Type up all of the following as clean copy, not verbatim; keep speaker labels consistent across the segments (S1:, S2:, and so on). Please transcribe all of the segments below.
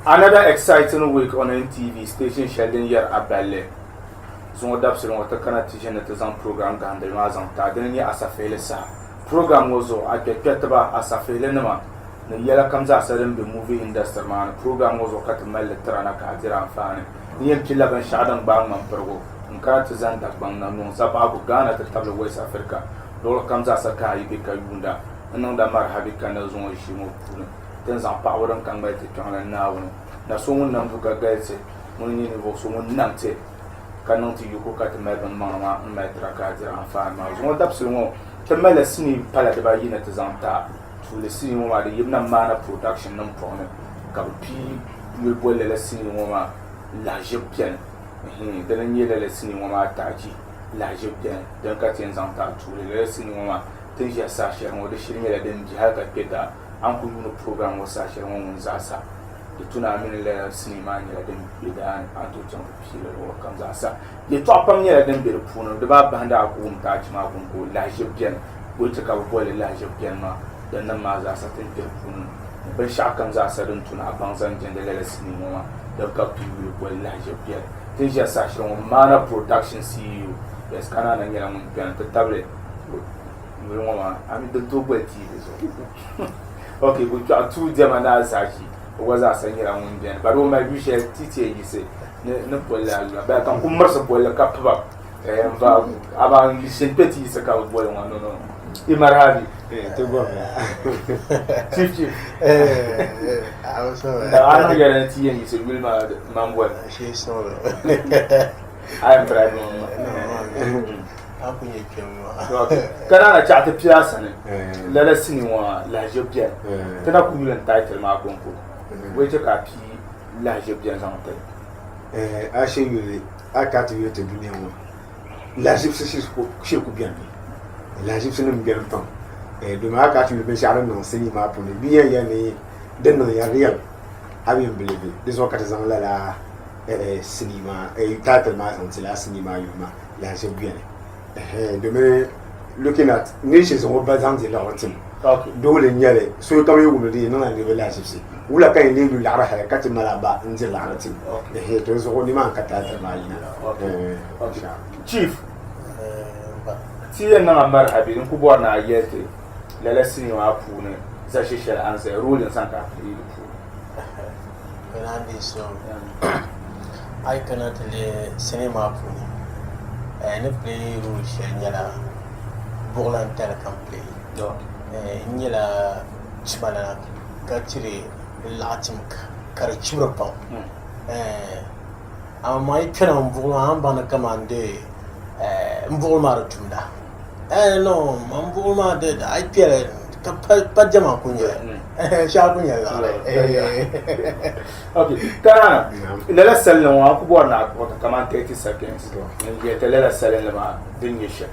S1: Another exciting week on NTV station Sheldon Yer Aballe. Zon dapsil wata kana tijene tazan program gandel mazan ta deni asafele sa. Program wozo akeketba asafele nama. Na yela kamza asaden be movie industry man. Program wozo katmal trana ka dira afane. Niyem killa ban shadan bang man pergo. Nka tazan dak bang na non sababu Ghana ta table West Africa. Dolo kamza asaka ibe ka yunda. Nan da marhabi kana zon shimo puna. Den zan pawran kan bai te tanga nawon. Na somun nan buga gaise mun ni vo somun nan te kanon ti yuko kat melban mama metra ka dira afan ma zo dapsul mo kemela sini pala de ba yina te zanta tu le sini mo ma de yimna mana production nan pone ka pi le bolle le sini mo ma la jepien de nan yele le sini mo ma taji la jepien de ka tin zanta tu le sini mo ma tin ya sa sher mo de shirme le den jihar ka peta an ku yuno program wo sa sher mo mun zasa tuna min la sinima ni la dem bidan anto chon pile ro kam za sa ye to pam ni la dem be puno de ba banda ko ta ci ma ko la jebien ko ta ka ko la jebien ma dan nan ma za sa tin be puno ban sha kam za sa dun tuna ban san jin da la sinima ma da ka pile ko la jebien tin ja sa shi mana production CEO yes kana nan ya mun kan ta table mo ma ami de to bo ti so okay go to tu dem na sa shi was a sanyira mun bien ba do ma bi she titi yi se ne bolla Allah ba kan kun marsa bolla ka ba ba aba lishin peti se ka bolla no i marhabi
S2: to go
S1: chief
S2: I was so
S1: ana guarantee yi se will ma mambo
S2: she so
S1: I am driving
S2: akunye kemwa
S1: kana na chata piasa ne la sini wa la jobia tana ku yulan title ma konko weje ka pi la jobia zante
S2: a she yule a ka ti yote dunia mo la jipsi shi ku bien la jipsi ne bien temps do ma ka ti be shara non sini ma pour bien ya ne den non ya real abin believe this one ka zan la cinéma title ma zante la cinéma yuma la jobia demain looking at nations on bazan de la routine do le nyale so ka we wulu di na ni relationship wula kan le lu la raha ka ti mala ba nje la routine to so ni man ka ta ma yina
S1: chief ti na marhabi ku bo na yete la la sini wa pu ne za shi shara an sai rolin san ka fi pu
S2: kana di so ai kana tele cinema pu ne play role nyala bourlan tel kam play
S1: do
S2: nyala chibala ka tire latim kar chibra pa amai kana bourlan bana kamande bourlan tunda no bourlan de ai pere ka pajama kunya sha kunya
S1: okay kana la sallan wa ku bo na ko kaman 30 seconds ne ye tele la sallan ma din yesha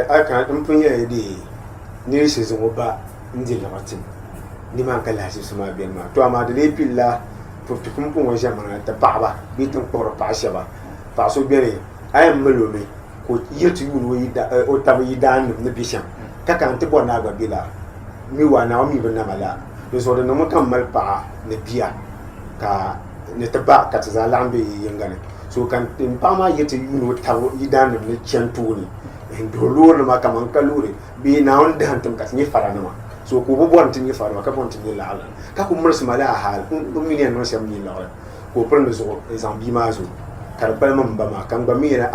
S2: aka mpunya edi ni season oba ndi la matin ni man kala si suma bien ma to ama de pilla pour tout comme pour jama ta baba bitin pour pa shaba pa so bien ay melome ko yetu wulu yida o tabi dan ne bishan kaka nte bo na ga bila mi wa na mi bana mala do so de no mo kam mal pa ne bia ka ne taba ka ta lambe yengane so kan tin pa ma yetu wulu tawo yidan ne chantuni do lor ma kaman kalure bi na on dan tum ka ni farana ma so ko bo bon tin ni farama ka bon tin ni la ala ka ko murs mala hal do mi ne no sem ni la ko prendre so zambi ma zo kar ba ma ba kan ba mi na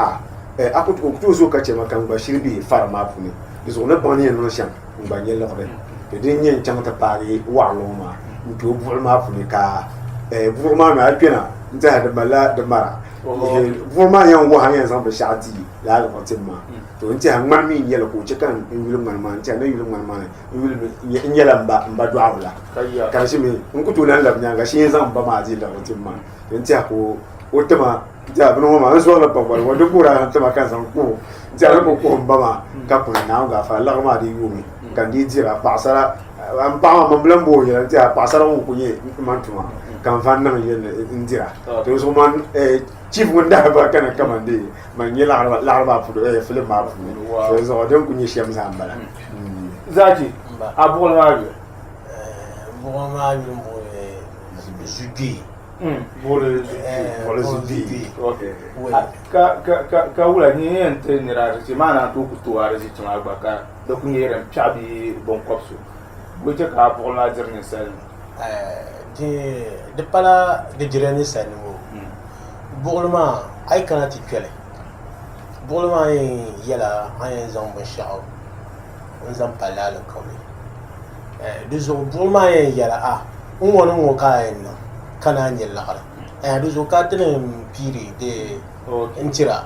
S2: akut ko to so ka che ma kan ba shirbi farama puni so na bon ni no sem ba ni la ko de din yen chang ta pari wa lo ma to bu ma puni ka bu ma ma pina nta da mala da mara vraiment yan wa han san ba shati la ga fatin ma to nti han man mi yela ko cikan in yulum man man nti na yulum man man yulum yela mba do awla kan shi mi in ku to nan lab nyanga shi san ba ma ji la fatin ma nti ko otama ja bino ma so la ba wa do kura tama kan san ko ja ko ko ba ma ka ko na ga fa la ma di yumi kan di jira pasara am pa ma mblambo ya ja pasara ko ye man tuma kan fan nan yen indira to so man chief wanda ba kana kamande man yi larba fu film ma fu so so don kunyi shem zambala
S1: zaki abul ma bi
S2: bo ma bi mo jubi
S1: ka wula ni yen te ni ra ti mana to ku to ara ji ti ma gba ka do ku ni ren chabi bon kopsu go je ka pour la dernière scène
S3: de pala de jirani scène mo bourlema ay kana ti kwele bourlema yela ay zan bon shao on zan pala le kawle du zo bourlema yela a on wona mo ka en kana nyella kala du zo ka tene piri de intira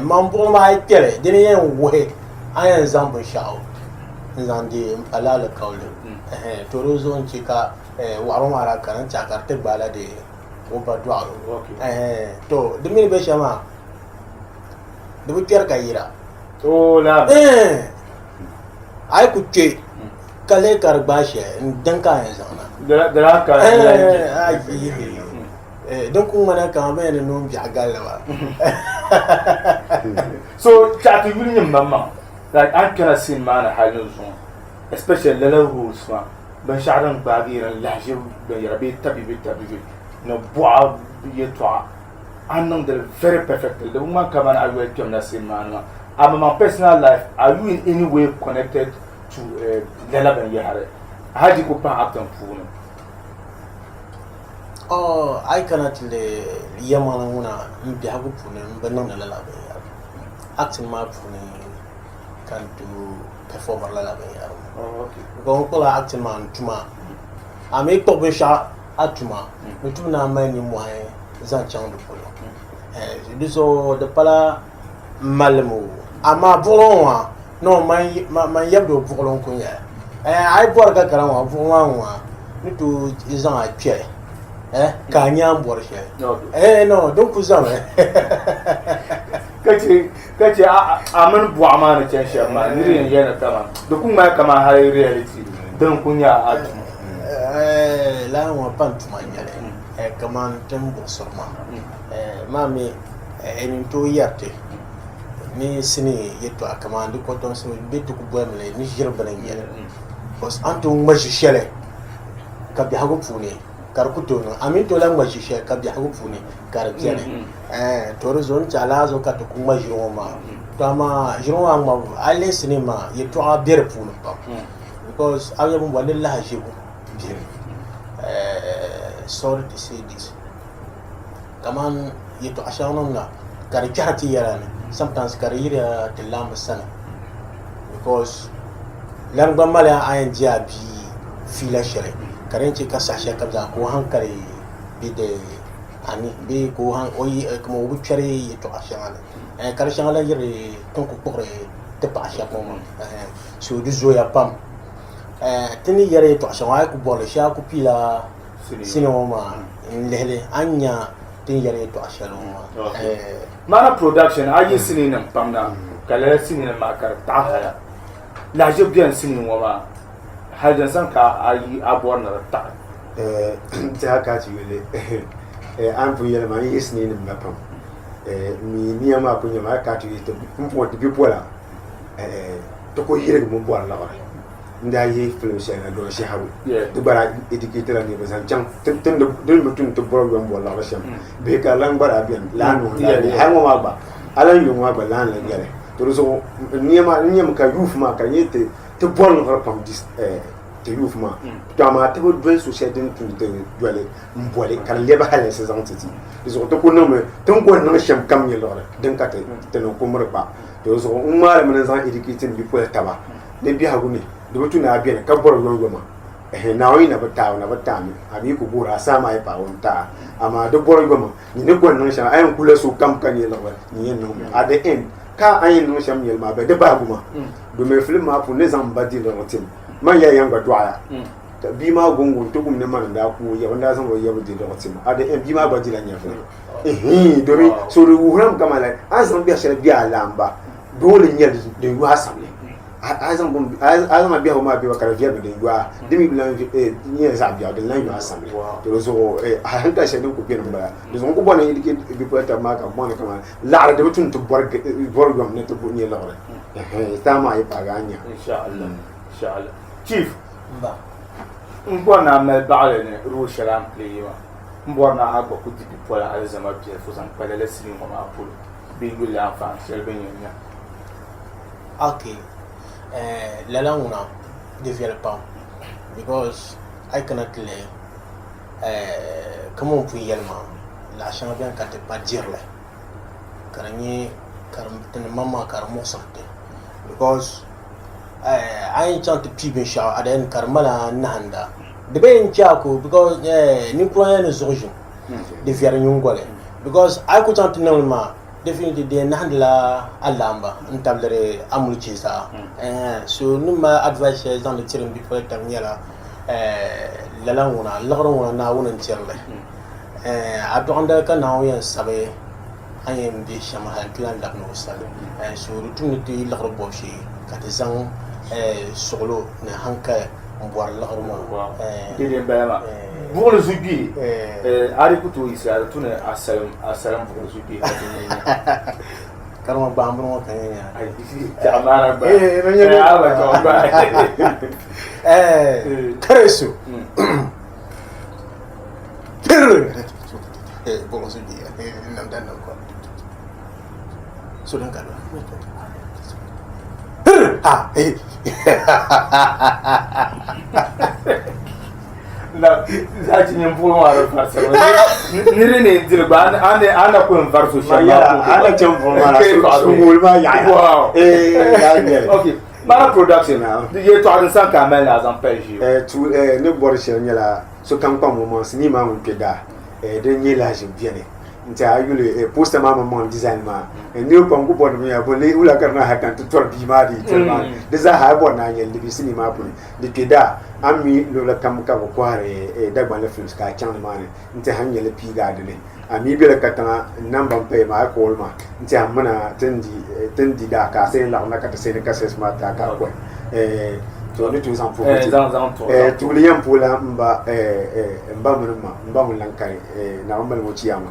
S3: man bourlema ay kwele de yen wohe ay zan bon shao zan de pala le kawle to rozo on chika waro mara kan chakarte bala de o ba do to de mi be shama de bu ter kayira
S1: to la
S3: ay ku che kale kar bashe dan ka yan zana
S1: da ka
S3: donc mana ka me ne no bi agala ba
S1: so chati yuri mama like an kana sin mana halin so especially the rules ma ban sha'ran bagiran lahjib ban yarabi tabibi no boa yetwa anong the very perfect the woman come and I will come na sin mana am my personal life are you in any way connected to lela ban yare haji ko pa acting fu
S3: I cannot le yamana muna mbi hagu pune mbanang na lela ban yare acting ma pune can do performer lela ban yare ko ko la acting man tuma ame to be sha atuma mutum na mai ni mo ai zan chan do polo du so de pala malmo ama bolonwa no man yabdo bolon ko ya ai bor ga karanwa bolonwa ni to izan a pie ka nyam bor she no donc ku zama
S1: kace aman bu amana ce shi amma ni yana kama da kuma kama har reality dan kunya atu
S3: la wa pantu manyale kama tembo sorma mami enin to yarte ni sini yeto akama ndi ko ton so betu ku boemle ni jirba nan yele bos anto maji shele ka bi hago pune kar ku to no amin to lan maji shele ka bi hago pune kar jene to rezon chala zo ka to ku maji ma to ma jiro ma ale sinema yeto a bere pune pa because ayo mo wala la hajibu bien sorry to say this kaman yeto ashana na kar jati yarane sometimes career de lamb sana because lan mala ayan jabi fila shere karenci ka sashe kabza ko hankali bi de ani bi ko han oyi kuma ubu chare yeto ashana karshen ala yire ton ko pore te pa ashako mo so du zo ya pam tini yare to ashana ko bole sha ko pila sinoma lele anya tin yare to ashalo
S1: mana production ayi sini nan pamna kala sini nan makar ta la je bien sini wama hajan san ka ayi abor na ta
S2: ta ka ci wele an fu yele ma yi sini nan mapam mi ni ma ko nyama ka ci to mo de bi pola to ko yire mo bo la ba nda yi film sha na do shi haru du bara educator ni ba san cham tin do mutun to boro bo la ba sham be ka lang bara bien la no ha mo ma ba alan yu ma ba lan la gare to so ni ma ka yuf ma ka yete to bol no pam dis te yuf ma to ma te do société tun te jole mbole kan le ba halen se zanti so to ko no me ton ko no sham kam ni lore den ka te no ko mur ba to so ma le men zan educator bi po taba ne bi ha guni do tu na bien ka bor no goma na wi na bata mi abi ku bura sama ai pa wonta ama do bor goma ni ne ko no sha ay ku le su kam kan ye lawa ni no at the end ka ay no sham yel ma be de ba goma do me film ma pour les ambadi le rotim man ya yanga doaya bi ma gongo to gum ne man da ku ya wanda san wo ya budi le rotim at the end bi ma ba di la nya fa do mi so ru huram kamala azan bi ashara bi alamba dole nyel de yu hasamle azan biya ma biya kar fiya da yuwa dimi bilan ni za biya da lan yuwa samle to so hanta she ku bin ba da so ku bona yi bi pata ma ka bona kama la da mutun to borgam ne to ni la wala ta ma yi paganya
S1: inshallah chief ba ngona me baale ne ru shalam pliwa mborna agba ku dipi pola alzama biya fo san pala la sini ko ma polo bi ngul la fa sel ben nya
S3: okay la languna develop pas because I cannot lay comment on peut également la chambre bien quand pas dire là karani karam tan mama karamo sorte because I ain't chant to people show at then karmala nahanda the ben chako because ni plan is origin de fiar nyungole because I could chant normalement definitely de nahandla alamba ntablere amul chisa so numa advice dans le tirin before tamnyala la languna lagron na wona tirle abdonda kana yan sabe ayem bi shama han plan la no sabe so rutuniti lagro boshi katizan solo na hanka mbwar lagro
S1: dede bama pour le zubi ari kutu isa tune asalam pour le zubi
S3: karma bambro kanya
S1: ay isi jamara ba ala ko ba
S3: karesu bolo zubi nam dan ko so dan kala
S1: la zaci nyem pour moi le farce ni rene dir ba ana ko en farce
S2: shama ana tem pour moi so ngol ma ya
S1: wow okay mara production ye to adin san ka mel as en page
S2: tu ne bor che nyala so kan kwa moment ni ma mun peda de nyela je bien nta ayule poster ma mon design ma ne ko ngu bon mi abole ula karna hakan to tor bi ma di telma de za ha bon na nyel bi sini ma puli de peda ami lo la kam ka ko kware dagba le films ka chan ma ne nta hanyele pi ga de ne ami bi la katanga namba pe ma ko ma nta mana tendi da ka se la na ka te se ne ka se ma ta ka ko to ne tu san pour tu lien pour la mba mba mun lankare na mba mo chiyama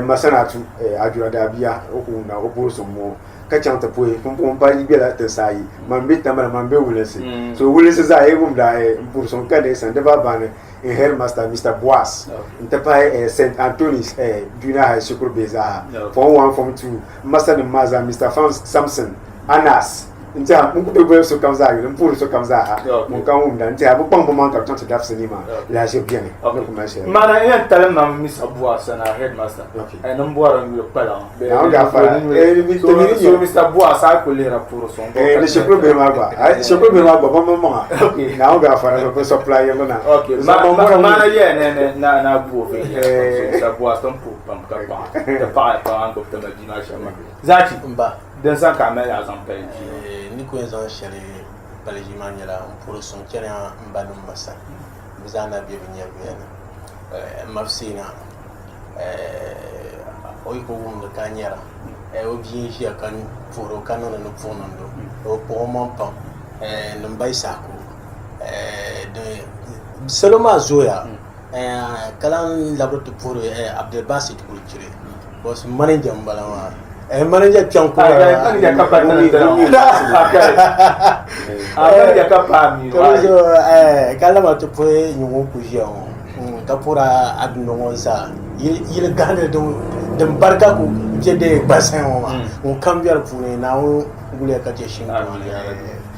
S2: masana tu ajura da biya o na o burso mo ka chanta poe pom pa yi bela te sai mambe tamara mambe wulese so wulese za e gum da burso ka de san de baba ne Headmaster Mr. Boas ntepa Saint Anthony's Junior High School beza form 1 form 2 Master de Maza Mr. Samson Anas ntia mun ko be so kam za yo mpuru so kam za mun kan wunda ntia bu pam pam ka tante daf sinima la je bien ko ma chere
S1: mana en talem na Mr. Boas na Headmaster en mboara mi pala
S2: na ga fara
S1: so Mr. Boas a ko le rapport son
S2: le je problème ba je problème ba mama na ga fara ko supply yo na
S1: mana ye na bu fe Mr. Boas ton pour pam ka pa de pa an ko tama dina shama zati
S3: mba
S1: den san ka mel as en page
S3: ni ko zan shari balaji manyala pour son kenya mbadum basa bizana bi binya biya mafsina oy ko wum de kanyara o bien ji kan foro kanona no fonondo o pour mon pan no mbay sako de seloma zoya kalan laboratoire pour Abdel Basit pour tirer boss manager mbalawa manager chanko
S1: manager kapata manager kapami
S3: kala ma to poe nyugo kujiao kapura adnonza il gane de barka ku jede bassin on cambiar pour na on gule ka je shin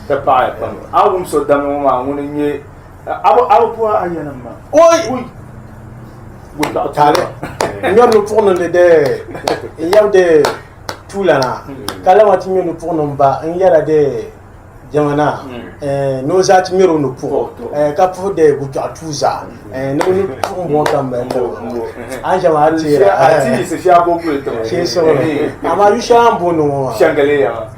S1: ta pa pam awum so damo ma woni abo po ayana ma
S3: oi
S1: guta
S3: tale nyor no pour de yawde tulana kala wati mi no pour no ba yara de jamana no zati mi no pour ka pour de guta tuza no ni pour mo kamba an jama tira
S1: ati se sha bobu to
S3: she so ama yu shambo no
S1: shangale ya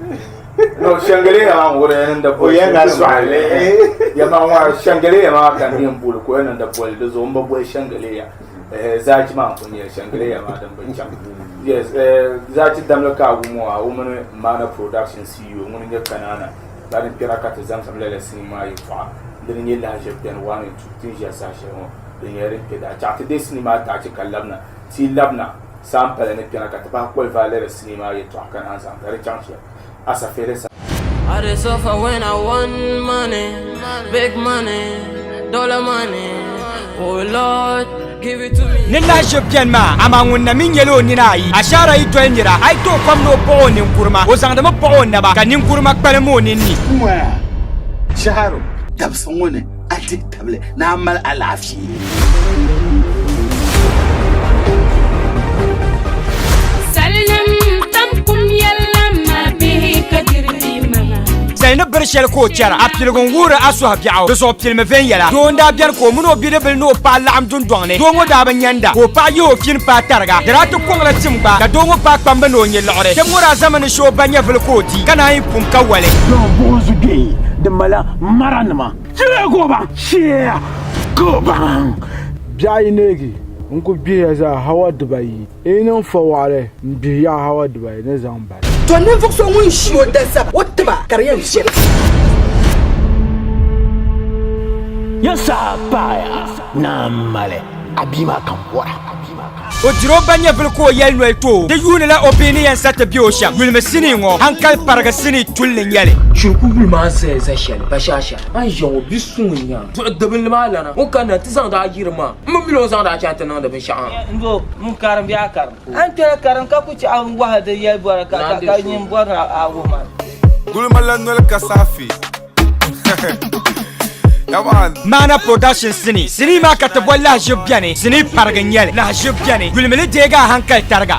S1: no shangale ya wore nan da boy
S2: yana swale
S1: ya ma wa shangale ya ma kan yin bulu ko nan da boy da zo mba boy shangale ya zaki ma kun ya shangale ya ma dan bancan yes zaki damla ka gumo a woman mana production CEO mun ga kanana dan kira ka ta zamsam lele sinima yi fa dan yin la je ben wani tu ya sa she ho dan yare ke da ta de sinima ta ci kallabna ti labna sample ne kira ka ta ba ko valere sinima yi to kan an sam dare chance asa fere sa
S4: I just suffer when I want money, big money, dollar money. Oh Lord, give it to me.
S5: Nilla shibyan ma amangun na min yelo ni nayi ashara ito nyira ay to kwamno po nin kurma o sangda mo po na ba kanin kurma palmo ninni
S6: shaharo dabsan wani atik table na amal alafi
S5: na bershel ko tiara apilgon wura asu habiao so pilme ven yala do nda bian ko muno bidebel no pa lam dun donne do ngo da banyanda ko pa yo fin pa targa daratu ko ngala timba da do ngo pa pamba no nyi lore te mura zaman sho banya vel ko ti kana yin pum kawale
S7: no bozu gay de mala maranma tire go ba shia go bang
S8: biayi negi nku biya za hawa dubai inin faware biya hawa dubai ne zamba
S9: to ne fokso ngun shiwo da sab wotba karyan shir
S7: ya sapaya na male abima kan wara
S5: o jiro banya vel ko yel no to de yune la opinion sata biosha wilme sini ngo hankal paraga sini tullin yale
S10: shirku bil ma sai zashal bashasha an jawo bisunya to dabin malana o kana tisan da girma mun bilo san da chanta nan da bin sha'an
S11: ndo mun karam biya karam an tara karam ka kuci an wahada ya baraka ka yin bora a goma
S12: gulmalan nol kasafi
S5: Mana production sini ma ka tabo la jibbiane sini parganyel la jibbiane gulmele dega hankal targa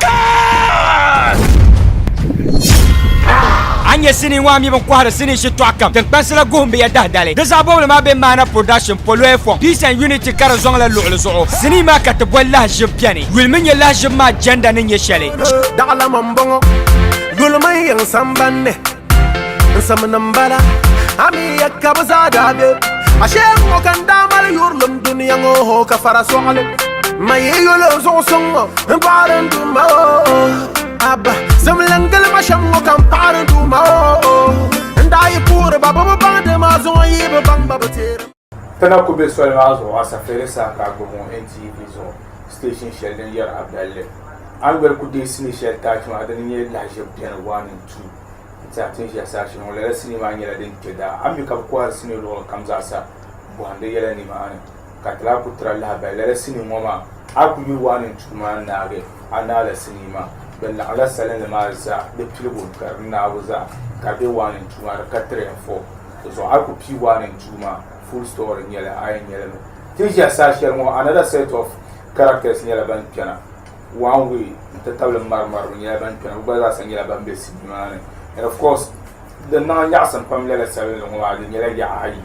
S5: anya sini wa mi ban kwara sini shi to akam tan pasala gombe ya dahdale da zabo ma be mana production polo efo peace and unity kara zongla lu'lu zo sini ma ka tabo la jibbiane gulmen la jibma janda nin yeshale
S13: dala mambongo gulmay yang sambanne samnambala ami yakabaza dabe ashe mo kan damal yurlum dunya ngo ka farasole mayelo zo songo parandu ma abba zamlangal masham mo kan parandu ma ndai pour baba bande ma zo yibe bang baba tere
S1: tana ko be so la zo asa fere sa ka go mo NTV zo station shelden yar abdalle an wer ku de sini shel ta ma da ni la je bien 1 and 2 ta tin shi sa shi wala sinima nyela den keda ambi ka ko sini lo kamza sa wande yela ni maane katla putra la bela sinima ma aku yu wani tuma naage anala sinima bella ala salen ma za de pilgo karna wuza ka be wani tuma ka 3 and 4 so aku pi wani tuma full story nyela ay nyela tin shi sa shi mo another set of characters nyela ban piana one way tatawle marmar nyela ban piana ba za san nyela ban be sinima ne. And of course, the non-Yasan family is selling on the Yayi,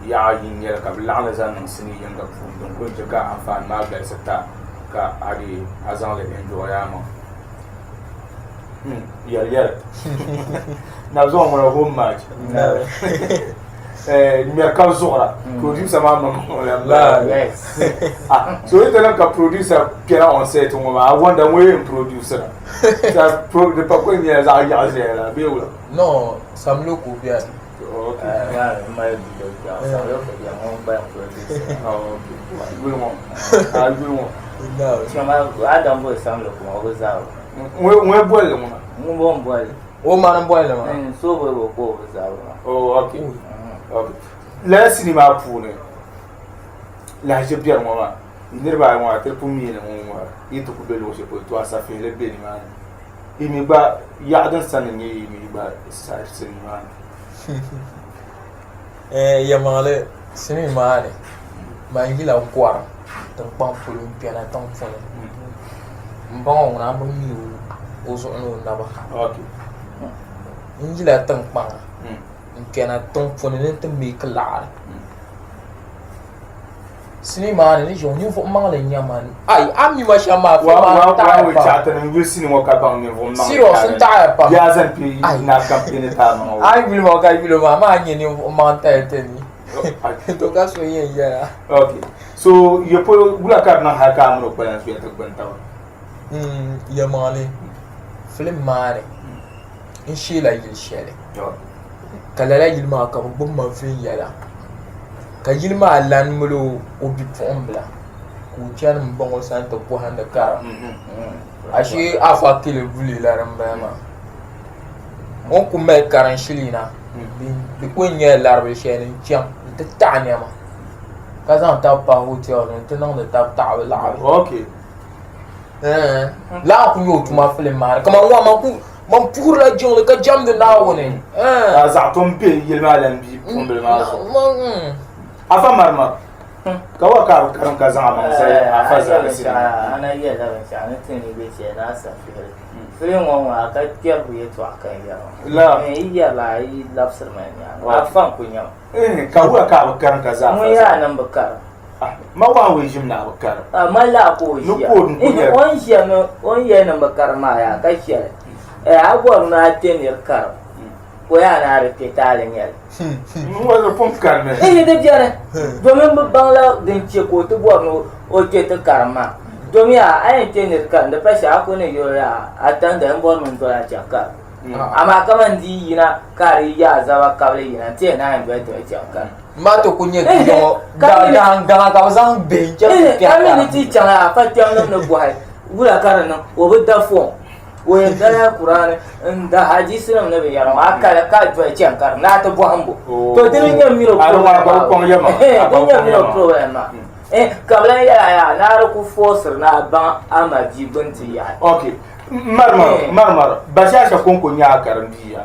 S1: Kabilan and Sini Younger from the Kunjaka and Fan Margaret Sata, Adi Azan enjoyamo. Yeah. Now, Zon a home match. Mirkazora, producer Mamma.
S11: Yes.
S1: So you tell a producer, Pierre on set, I wonder where producer. The Papuan years are Yazela, Bill.
S11: No, some local beer.
S1: Okay.
S11: My
S1: I will want.
S11: No, I don't know some local always out.
S1: Where boil?
S11: Won't boil.
S10: Oh, man, boil.
S11: And so we will go with our.
S1: Oh, okay. Okay. Let's see my pool. La Jepia Mama. You never want to put me in a moment. You took a fellowship to us a fair baby man. He may buy Yarden Sunday, me by side cinema.
S10: Yamale, cinema. My villa quarter, the pump for piano tongue for him. Bong, I'm you also know number.
S1: Okay.
S10: Ingila tongue pang. Cannot tongue for an to make a lot. Cinema is your new for Marlin Yaman. I'm you much a map.
S1: Why we chat and we see what about me?
S10: Serious entire part.
S1: Yes, and P. I not company time.
S10: I will walk. I will mamma in your mountain. Took us away, yeah.
S1: Okay. So you put Black Abna Hakam no plans we took went out.
S10: Yamani. Film Mari. In Sheila, you'll share it. Kalala Yilma come boom of Yala. Kajilma land mulu ubi fombla. Kuchan bongo santo pohan the car. Ashi afa kill bully la rambama. Won't come make car and shilina. The queen yell larva shannon jump the Tanyama. ka zaŋ tabi pa hotel ni ti niŋdi tabi taɣabi laɣabi
S1: okay
S10: laa ku nyɛ o tuma filim maa ni kamani wa man puhurila jiŋli ka jamdi Naawuni
S1: zaɣ tom be yili maa lan bi pumbili maa zuɣu afa marima ka wa ka karim ka zaŋ amaŋ zali afa zali sini
S11: ana yɛla binshɛɣu ni ti ni be shɛli ni a safihili filim ŋɔ ŋɔ ka kpɛrigu yɛltɔɣa ka yɛra yi yɛla yi labisiri ma nyaaŋa a fan ku nyɛma
S1: ka wa ka bi karim ka zaɣ
S11: ŋun yaa niŋ bi karim
S1: ma wa we ʒim na bi karim
S11: ma laa ko o ʒiya o yɛ niŋ bi karim maa yaa ka shɛli a bɔri ni a kpɛ niri karim o yaa ni a di kpɛ taali nyɛli
S1: wala pun karimi
S11: di biɛni domin bi baŋla din chɛ ka o ti bɔri ni o kpɛ ti karim maa domin a yɛn kpɛ niri karim di pa shɛli a ku ni yɔri a tandi n bɔri min dɔla chɛ karim amaa kaman di yina ka di yaa zaba kabili yina ti yɛn na yɛn dɔli dɔli chɛ karim
S10: maa to ku nyɛ gaŋa ka bi zaŋ bihi chɛ
S11: kami ni ti chaŋ a fa kpɛm nim ni bɔhi wula ka di niŋ o bi da fɔm o yɛn dala kurani n da hadisi nim ni bi yɛra a kala ka dɔli chɛn karim naa ti bɔhim bo to dini nyɛ miro problem ma ka bi lan yɛla yaa naa di ku foosiri na a baŋ ama bi gbuni ti yaɣi
S1: ok marimar ba shasha konko nya karim biya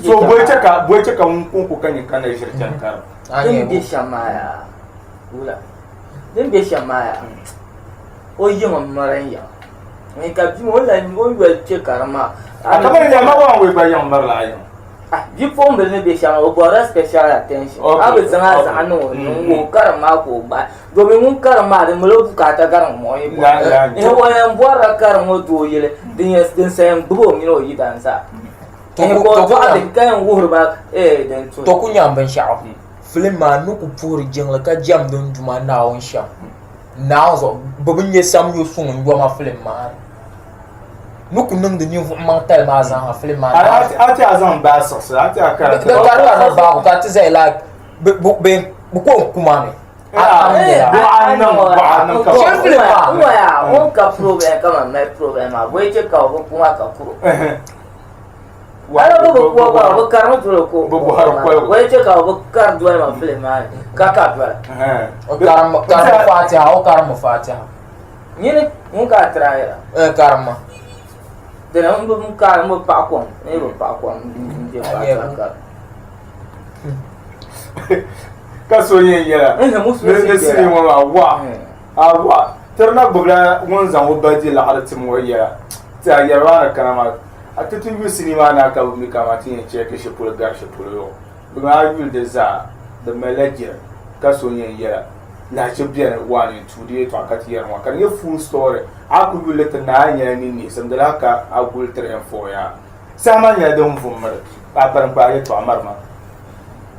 S1: so boy ka konko kan yin kana shirkan karim
S11: din be shamaya wula din be shamaya o yima maran ya ni ka bi mo la ni o wel che karama
S1: kamar ya ma wan we ba yan marla yan
S11: bi fo mbe ne be shama o bora special attention abu zanga zanu wo karama ko ba domin mun karama da mulo bukata garan mo yi ba e wo yan bora karamo do yele din sayan bubo mi no yi dansa to
S10: ku nyam binshɛɣu filim maa ni ku puhiri jiŋli ka jɛm din duma Naawuni shɛm naawuni zuɣu bi bi nyɛ sam yo suŋ n yɔma filim maa ni ku niŋdi ninvuɣu maŋ tali maa zaŋha filim maa
S1: a ti a zaŋ baa siɣisi a ti a kara
S10: di karila ni baaku ka ti zaya la bi ko n kuma mi
S11: on ka problem kama mai problem a boye ce ka o kuma ka kuro ala bo ko ba karama duro ko boye ce ka o kar duwa ma film ma ka duwa
S10: karama fatiha o karama fatiha
S11: ni mun ka traira
S10: karama
S11: dena mun ka mun pa ko ne bo pa ko je pa
S1: ka so yin yara ne siri wa terna bubla mun zan wo baji la halati mu yara ta yarwa na kanama a tutun yu sinima na ka mi kama tin ce ke shepul gar shepul yo ba yul de za da melajer ka so yin yara la ce biyan wani tudi to akati yar wa kan ye full story a ku yul ta na nya ni sam da ka a gul tre fo ya sama nya da mun mar ba ban ba ye to amarma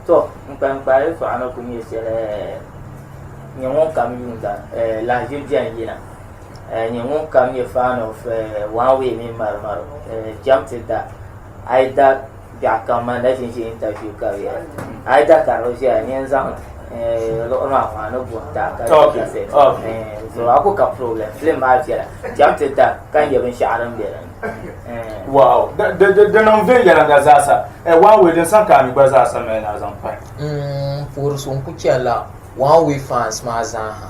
S11: to nkan pare so ana kunye sele nyamon kam yunda la jidian yina nyamon kam ye fan of one way me marmar jumped that aida ya kama na shin interview career aida karosia nyenza lo ma fa no buta ka se so ako ka problem film ma jira jumped that kan ye bin sha'aran bere
S1: wow da nan ven yara ga zasa one way din san ka mi ba zasa mai na zan fa
S10: pour son kucela one way fans ma zan ha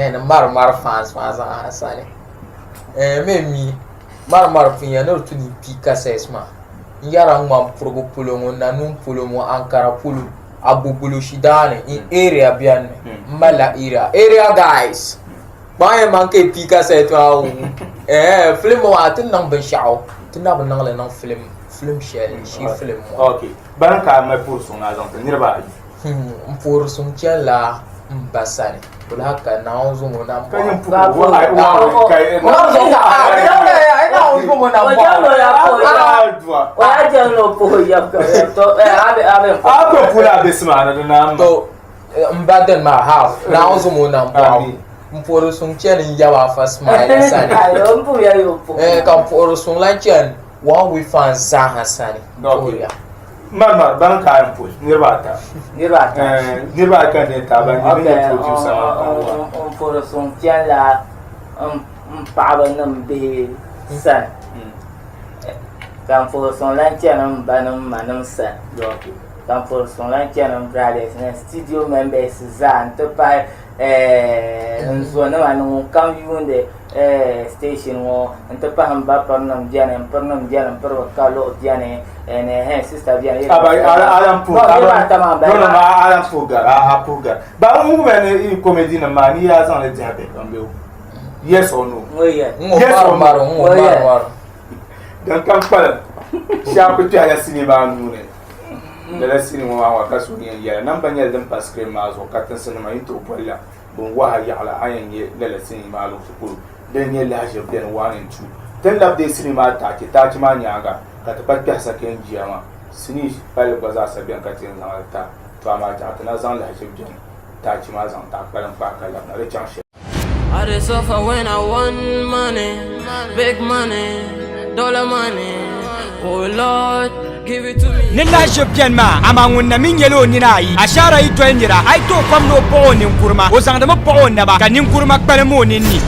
S10: na mar fans ma zan ha sane memi mar finya no to ni pika ses ma yara ngwa progo pulo mo na num pulo mo ankara pulo abubulu shidane in area bian mala area guys baie man ke pika set wa film wa tin nang ben shao tin na ben nang le nang film share shi film
S1: okay ban ka mai pour son azan ni ba
S10: pour son la mbasane kula ka na onzo mo na
S1: kan
S10: mbaden ma half na onzo mo na mporo sun chen ya wa fa smile sani kan poro sun la chen one we fans za hasani
S1: Mar ban ka yan push nirba kan ne ta ban ni ne producer
S11: on poro sun chen la pa ba nam be san kan poro sun la chen ba nam manam san kan por son lan kenan brothers na studio members za nta pa nzo na wan kan yunde station wo nta pa hamba parnam diane par kalo diane ne sister diane
S1: alam pu alam pu gar ba mu ben comedy na mani ya san le jabe kambe yes or no
S11: yes
S10: or no
S1: dan kan pala sha ku ta ya sinima nune da la sinima wa ka su ne ya nan ban yaldan paskre ma zo ka tan sinima into polla bon wa ya ala ayan ye la sinima lo su ku dan ye la je ben 1 and 2 dan la de sinima ta ci ma nyaga ka ta patta sa ken jiyama sini pal ba za sa biyan ka tin zan ta to amma ta na zan la je ben ta ci ma zan ta kalan fa kala na da chan shi
S4: I just suffer when I want money, big money, dollar money. Oh Lord, give it to me.
S5: Nilla shopken ma ama wonna min yelo ni nayi ashara ito ndira ay to kwamno po nin kurma o sangda mo po na ba kanin kurma kpale mo nin ni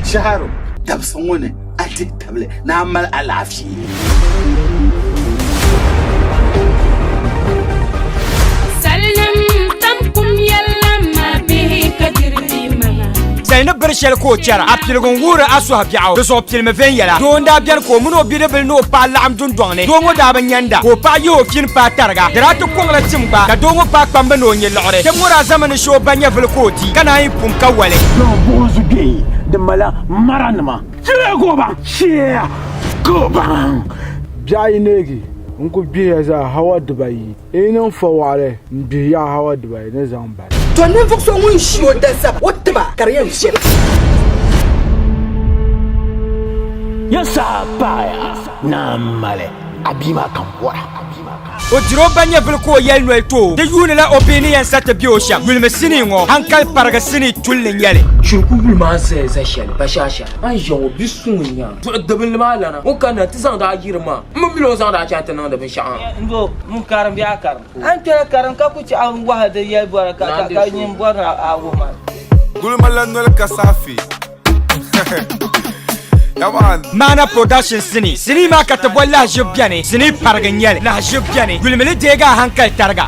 S6: Shaharo dabsan wani ati table na amal alafi
S5: sayna bershel ko chara apilgon wura asu habyaw so pilme ven yala do nda bian ko muno bidebel no pa lam dun dongne do ngo da banyanda ko pa yo kin pa targa daratu ko ngala timba ka do ngo pa pambe no nyi lore te mura zaman sho banya vel koti kana yin pum kawale
S7: no bozu gay de mala maranma sire go ba shia go ba
S8: biayi negi nku biya za hawa dubai ina fa wale biya hawa dubai ne zamba
S9: to ne fo so mun shi o da sa wata ba karyan shi
S7: ya sapaya na male abima kan bora
S5: o diro banya vel ko yel no to de yune la opinion sata biosha wilme sini ngo hankal paraga sini tulle nyale
S10: shirku bul ma sai zashal bashasha an jawo bisunya to dabin malana o kana tisan da girma mun bilo zan da chanta nan da bin sha'an
S11: ndo mun karam biya karam an kira karam ka kuci an wahada ya baraka ka yin bora a goma
S12: gulmalan nol kasafi
S5: Mana production sini ma ka tabo la jibbiane sini parganyel la jibbiane gulmele dega hankal targa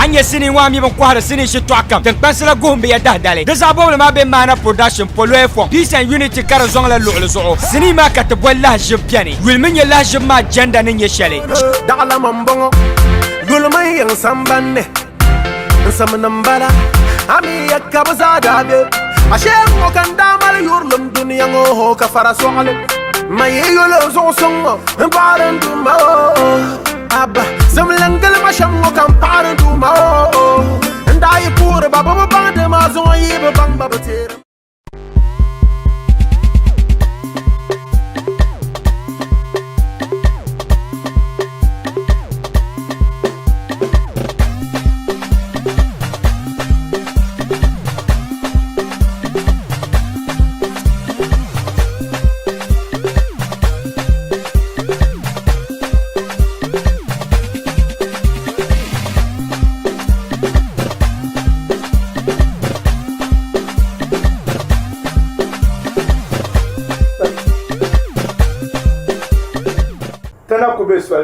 S5: anya sini wa mi ban kwara sini shi to akam tan pasala gombe ya dahdale da zabo ma be mana production polo efo peace and unity kar zong la lu'lu zo sini ma ka tabo la jibbiane gulmen ya la jibma janda nin ya shale
S13: dala mambongo gulmai yang sambanne samanambala ami yakabaza dabe ashe mo kan damal yurlum dunya ngo ka farasole mayelo zo songo parandu ma abba zamlangal masham mo kan parandu ma ndai pour baba bande ma zo yibe bang baba tere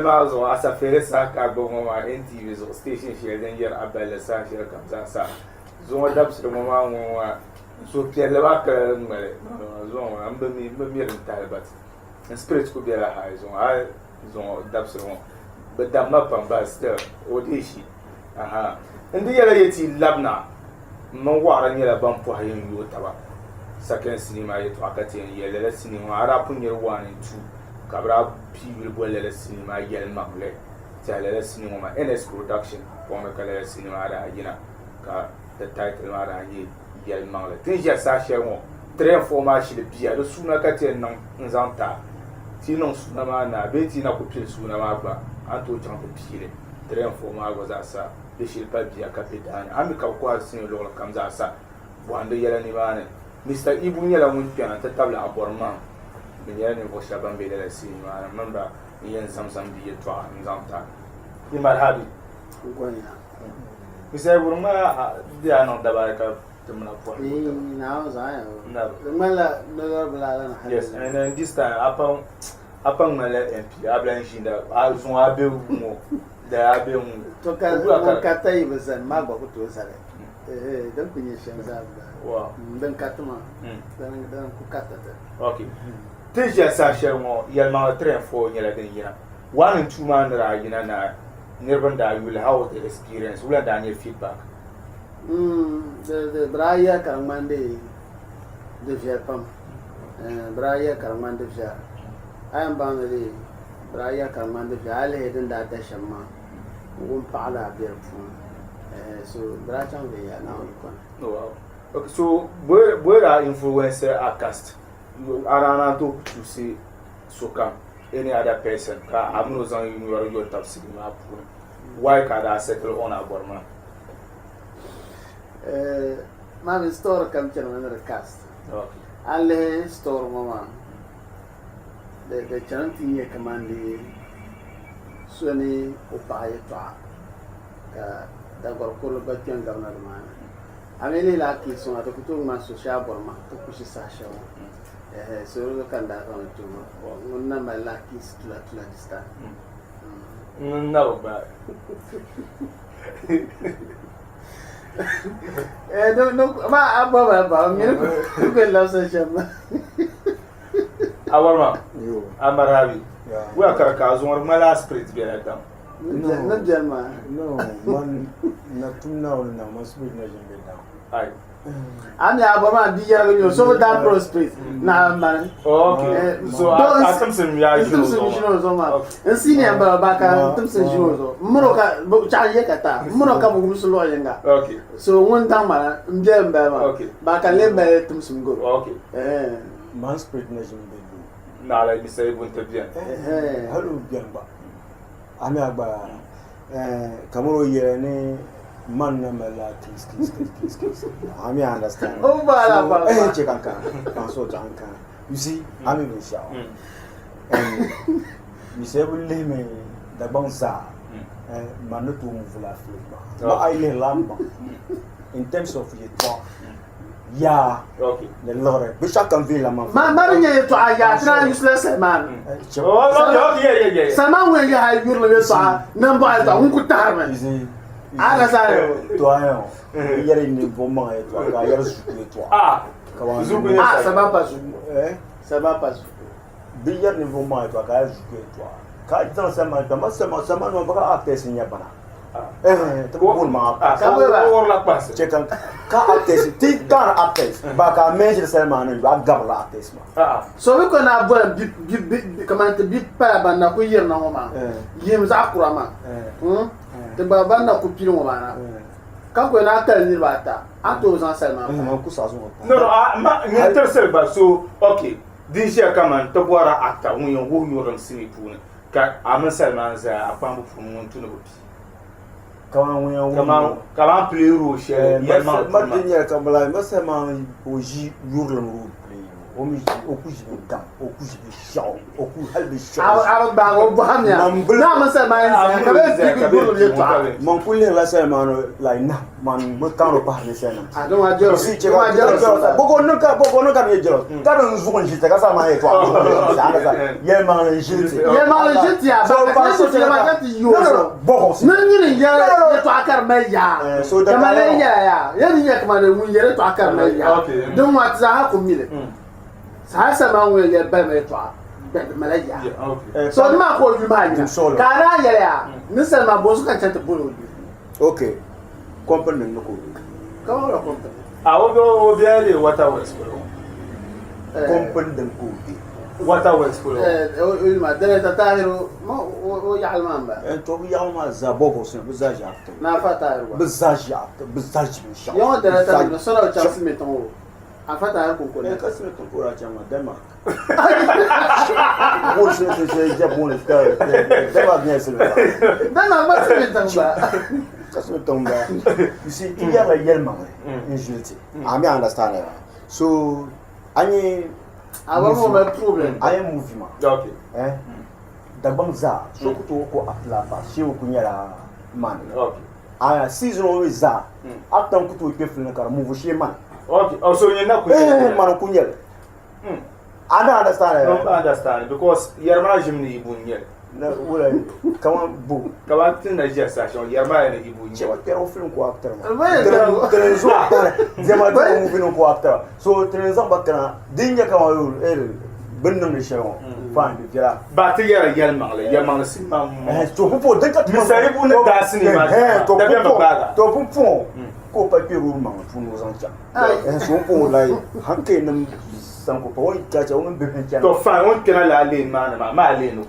S1: Mazo asa fere sa ka bongo ma NTV zo station shi dan yar abala sa shi kam sa zo dab su mama wa so pierre ba ka ngale zo am ba mi talbat spirit ko biya ha zo dab su mo ba dam ma pam ba sta o de shi aha ndi yara yeti labna man wara nyala ban po hayin yo taba saken cinema yeto akati yele cinema ara punyir 1 and 2 kabra pibil bolele cinema yel mamle tale cinema ma NS production pome kala cinema da yina ka the title ma da yi yel mamle tin ja sa shermo très formation de bia de suna katen nan nzanta tinon suna ma na beti na ko pil suna ma ba anto chan ko pile très formation go za sa de shil pa bia kapitan ami ka ko sin lo kam za sa wande yela ni bane Mr. Ibu nyela mun piana ta table aborma yani ko shaban be da si ma remember yen samsam bi to nzamta ni marhabi
S2: ko ya
S1: Mr. Burma dia no da baraka tumna po
S2: na za ya
S1: na
S2: mala dollar bulala na
S1: yes and then this time upon apang mala MP ablan jinda azon abe mo da abe mo
S14: to ka tai bazan ma ba ku to sare dan kunye shan zabda
S1: wa
S14: dan katuma dan ku katata
S1: okay teja sa shermo yalma train fo nyala den yina one and two man ra yina na never da you will have the experience will da any feedback
S14: the braya karmande de fiapam braya karmande fia ayam bangale braya karmande fia ale hedin da ta shamma won pala berfu so brachang de ya now you
S1: wow okay so where are influencer are cast arana to see soka any other person ka amno zan your tafsir ma pu why ka da settle on aborma
S14: ma store kam channel na cast
S1: okay
S14: alle store mama de chanti ye kamandi suani upaye ta ka da gorkolo batyan gamna mana amene la ki so ato kutu ma social borma to kushi sasha so kan da kan to ngunna ma la ki stula dista
S1: no ba
S14: no ma abba ba ngene ko la sa shama
S1: awarma yo amarabi wa karaka zo mala spirit bi na dam
S14: no jalma
S2: no man na tunna wala ma spirit na jembe dam
S1: ai
S14: ami abama bi yara yo so that prospect na man
S1: okay so atam sim ya
S14: jino zo ma en sini amba baka tum sim jino zo muro ka cha ye kata muro ka bu so lo yenga
S1: okay
S14: so won tam ma mbe ma baka lembe tum sim go
S1: okay
S2: man spirit na jembe
S1: na la bi sai bon te bien
S2: halu bien ba ami agba kamoro ye ne man na mala kis ami understand
S14: oh bala
S2: check anka so janka you see ami no show and you say we le me da bonza man no to move la flip ba ai le lamba in terms of your talk yeah
S1: okay
S2: the lord bi chaque ville la man
S14: ma nye to aya tra useless man
S1: oh yeah
S14: sama we ya yurlo we sa namba ta unku tarme ala sayo
S2: to ayo yere ni bomba to ka yere su to
S1: zuku
S14: ça va pas ça va pas
S2: bi yere ni bomba to ka yere su to ka tan sama no ba acte sinya bana to bon ma
S14: ka
S1: wor la passe
S2: chekan ka acte ti kan acte ba ka meje sama no ba gabla acte ma
S14: so we ko na bo bi comment bi para bana ko yere na ma yim za kurama te baba na ko pilo bana ka ko na ta ni bata ato zan selma
S2: ma ku sa zo
S1: no ma ni tercel ba so okay DJ kaman to bora acta un yo wo yo sini puna ka aman selma za apambu fumun tunu bo Comment plus rouge
S2: ma dernière kamala ma sema oji yurlan ru omi okuji gam okuji shaw oku halbi shaw
S14: ba go bahamya na ma sema ka be bi go to
S2: mon kulle la sema no la na man mo kan ro parle sena
S14: ado wa jero
S2: si che ma jero bogo no ka me jero ka no zugon jite ka sama e to ye ma le jite
S14: ya ba ka so le ma jati yo
S2: bogo si
S14: ni ya to akar me ya
S2: so da
S14: kamale ya ni ya kamale mun yere to akar me ya don wa za ha ko mile sa sama we ya ba me to malaya so ma ko ju ma ni ka na ya ni sa ma bo su ka chanta bolo
S2: okay comprendre no ko
S14: comment le comprendre
S1: awo bien les water works
S2: comprendre ko
S1: water works
S14: ma dele tatahiro mo ya almamba
S2: to ya ma za bogo sen bizaji after
S14: na fatahiro
S2: bizaji insha
S14: yo dele tatahiro so la chance meton a fatahiro ko ko
S2: ka se meton ko ra chama dema ko se japon dema bien se
S14: dema ba se meton ba
S2: kasme tomba you see il y a la yelma injustice I may understand that so any
S14: our problem
S2: I am movement
S1: okay
S2: da banza so ko ko apla fa shi ku nyara man
S1: okay
S2: aya season always za atam ku to pe fina kar move shi man
S1: okay also you na ku
S2: man ku nyel I don't understand it.
S1: I don't understand because Yarma Jimmy Ibunya.
S2: No, come on, boo.
S1: Come on, to Nigeria, Yarma and Ibunya.
S2: What they're offering quarter. There is one moving quarter. So there is a Dinga come Bendum show. Fine, yeah. But here, Yaman Simam. So who think that you say, that's in to put ko papier room on was on chat. And so like Hankin some point that I won't be to find one can I lean man, my lane.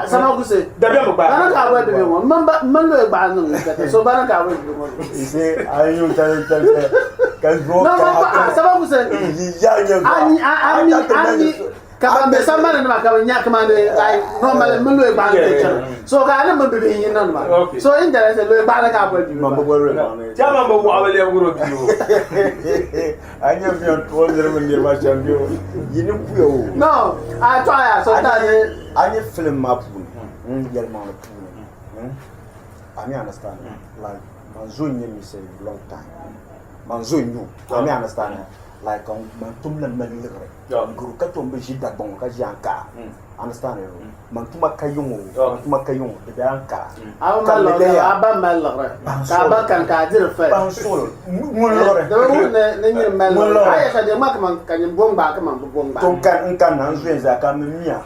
S2: Some of say, the Banaka will be one, Mumble Bannon, so Banaka will be say, I you can go. Some of say, Kabambe samana na makabanya kamande like normal mulu ba teacher so ga na mbe be yin nan ma so interest lo ba na ka bodi mambo gore jama mbo awale wuro biyo anya bi on to zero mun ma champion yin ku yo no I try so that anya film map yel ma pu I understand like manzo nyemi say long time manzo nyu I understand like on mantumla malire guru katom be jida bon ka janka understand you mantuma kayungu de anka aba malire ka ba kan ka dir fe bansol mulore ne nyir malire ay ka de mak man kan bomba ka man bomba ton kan nan zuenza ka mia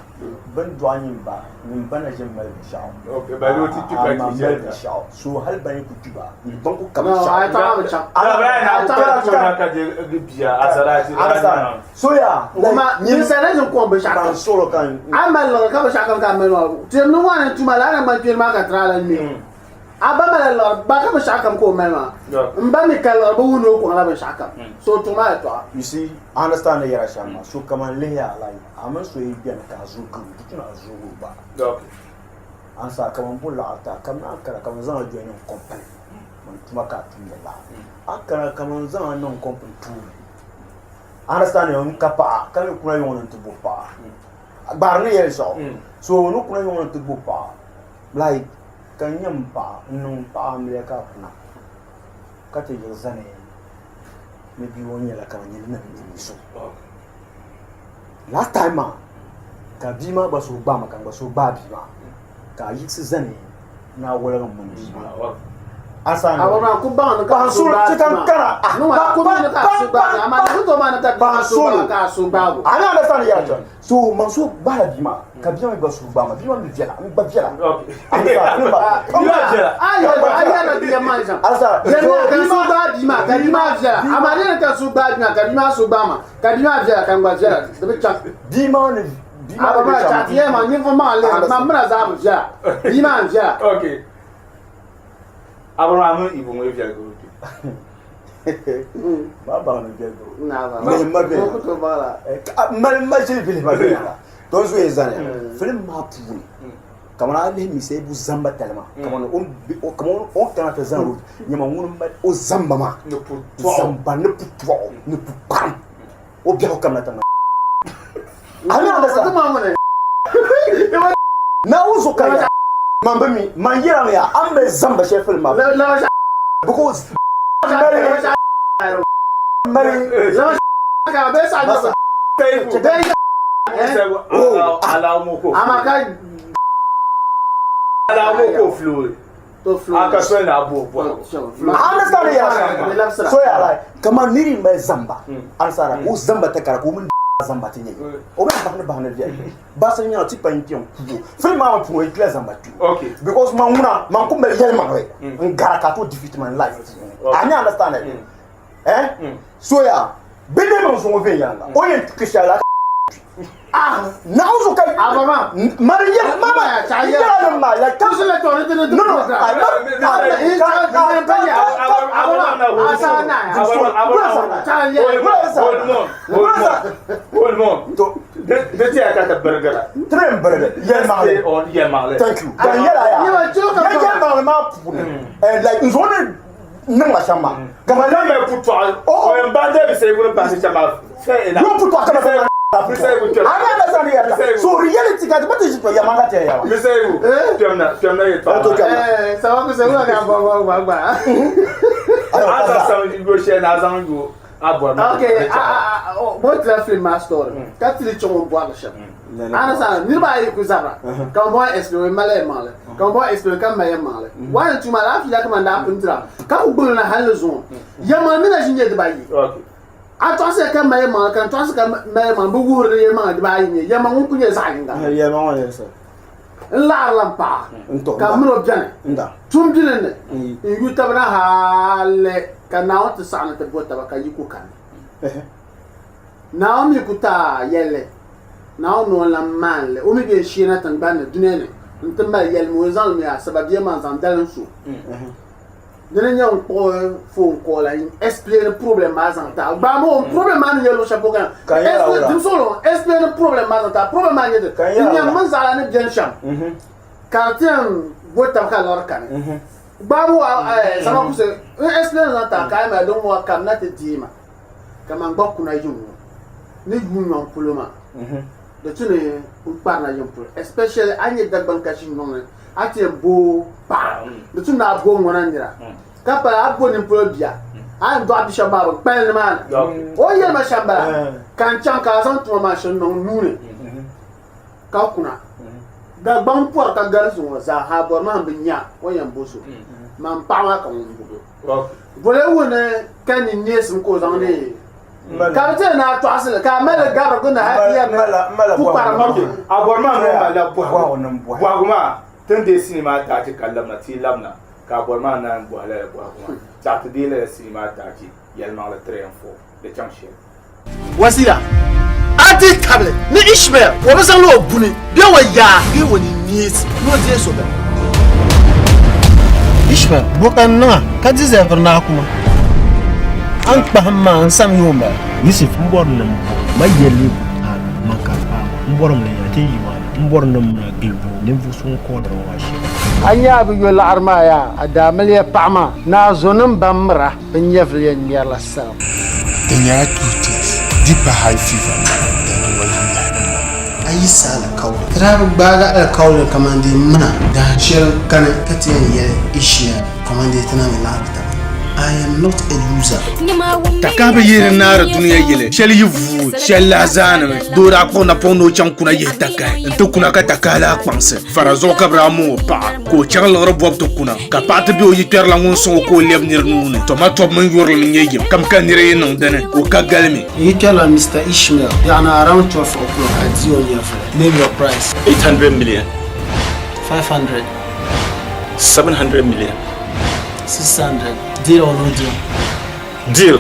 S2: ban douane ba min bana jemal shao okay ba lo ti tuba ki jemal shao so hal ban ku tuba ban ku kam shao ay ta ba cha ala ba na ka je biya azaraji so ya ma ni sene je ko be shaka ban solo kan amal ka ba shaka kan melo ti no wana tuma la na ma ti ma ka tra la mi abama la ba ka ba shaka ko melo mba mi kala ba wuno ko la ba shaka so tuma to you see understand ya shama so kama leya like I'm so bien ka zugu tuna zugu ba okay ansa kama mbola ata kama akara kama zan ajo en company man tuma ka tumela akara kama zan non company tu understand you kapa kama kuna yon to bopa barne yel so no kuna yon to bopa like kanyam pa non pa amle ka kuna kate yozane me bi wonya la kama nyina ni so last time ka bima ba so ba makan ba so ba bima ka yi zane na wurin mun bima asan awara ku ba na ka so ba kan kara no ma ku ba na ka so ba amma ku to ma na ka so ba ka so ba go ana understand ya to so man so ba bima ka bima ba so ba ma bima mi viela mi ba viela okay bima viela ayo na dia manja asa ya ka so ba bima ka bima viela amare na ka so ba bima ka bima so ba ma ka bima viela kan ba viela de cha bima ni bima ba cha tie ma ni fo ma le ma mra za mu ja bima viela okay Abraham ibu mo viela go ba na viela go na ba ma ko bala ma je vile ba viela don zo ezane film ma pu kama na le mi se bu zamba telema kama on kana ta zan road nyama won ma o zamba ma ne pu zamba ne pu ne pu pam o bi ko kama ta na ana da sa ma mo ne na uzo kaya mambe mi mangira ya ambe zamba she film ma because mari ka be sa na ala mo ko amaka ala mo ko fluid to fluid aka so na abu understand ya so ya like kama niri me zamba ansara o zamba ta kara ko mun zamba tinye o be ba na via basa nya ti pantion film ma pu e kla zamba tu okay because man una man ko me yel man we ngara ka to defeat man life anya understand so ya bele mo so ve ya o yen kishala now so kai abama mariya mama ya chaya mama la kaso le to no thank you and like is one nanga chama kama na me puto o mbande be se ko passe chama fe na no puto kana so reality ka but is ya manga te ya miseu piamna yeto sawa ko se wa ka ba asa sa go share na zan go
S14: Okay, what the film master? Katili chongo boala shap. Ana sana nirba yi kuzabra. Kan boy explain male male. Kan boy explain kan maye male. Wana tuma la fi la kan da puntra. Ka ubulu na halu zon. Yama mina jinje de bayi. Okay. Atose kan maye male kan tose kan maye male bu wure ye ma de bayi ni. Yama ngun kunye sa nginga.
S2: Yama wona so.
S14: La lampa. Ka muro jane. Nda. Tum jinene. Ingu tabna hale kana wata sana ta bota baka yiku kan. Naomi kuta yelle. Naomi la manle. Omi be shina tan banne dunene. Ntumba yelle mo zan mi asababie man zan dalan su. Dene nyang ko phone call la explain problem ma zan ta. Ba mo problem man yello chapeau kan. Explain solo explain problem ma zan ta. Problem man yede. Nya man zala ne bien cham. Quand bota ka lor kan. Babu sama kuse explain zan ta ka ma don mo kam na te dima. Kama ngboku na yum. Ni yum puloma. De tune par na yum pul. Especially anye dagban kashi non. Ati bo pa. De tune na bo ngona ndira. Ka pa abo ni pul bia. An do abisha baba pel man. O ye ma shamba. Kan chan ka san to ma shin non nune. Ka kuna. Dagban por ka garsu sa ha bo man binya o yam boso. Man pa ma ka mo bugo. Vole wona kan ni nesim ko zan ne. Quand na to asile ka mele garo guna hadiya mala ku para mo
S1: aborma no mala bwaguma tende sinima ta ti kallamna ti lamna ka aborma na bwala bwaguma ta ti dile sinima ta ti yelma la triomfo de chanche
S14: wasila ati table ni ishmael wo be san lo buni bi wa ya bi woni nies no je so be
S3: ishmael bukan na ka ji zai verna kuma an kpahama an sam yomba yusuf mbor nam mayeli makapa mbor nam ya te yiwa mbor nam na gilbo ne vusun ko da washi
S14: anya bi yo la arma ya adamal ya pama na zonum bamra bin yafli ya la sam
S15: tanya tuti dipa high fever dan wala ayi sala kaw trabu baga al kaw kamande mana da shel kana katiyan ya ishiya kamande tana la I am not a loser.
S1: Takabe yere nara dunia yele. Shell yivu, shell lazana me. Dora kona pono cham kuna ye takai. Nto kuna ka takala akpanse. Farazo kabra mo pa. Ko chang la robo to kuna. Ka pate bi o yiter la ngon so ko leb nir nune. To ma to man yorl min yegem. Kam kan nire non dene. O ka galmi.
S15: Yitela Mr. Ishmael. Yana around 12 o'clock at Zio Yafre. Name your price.
S16: 800 million.
S15: 500.
S16: 700 million.
S15: 600. Deal or no deal?
S16: Deal.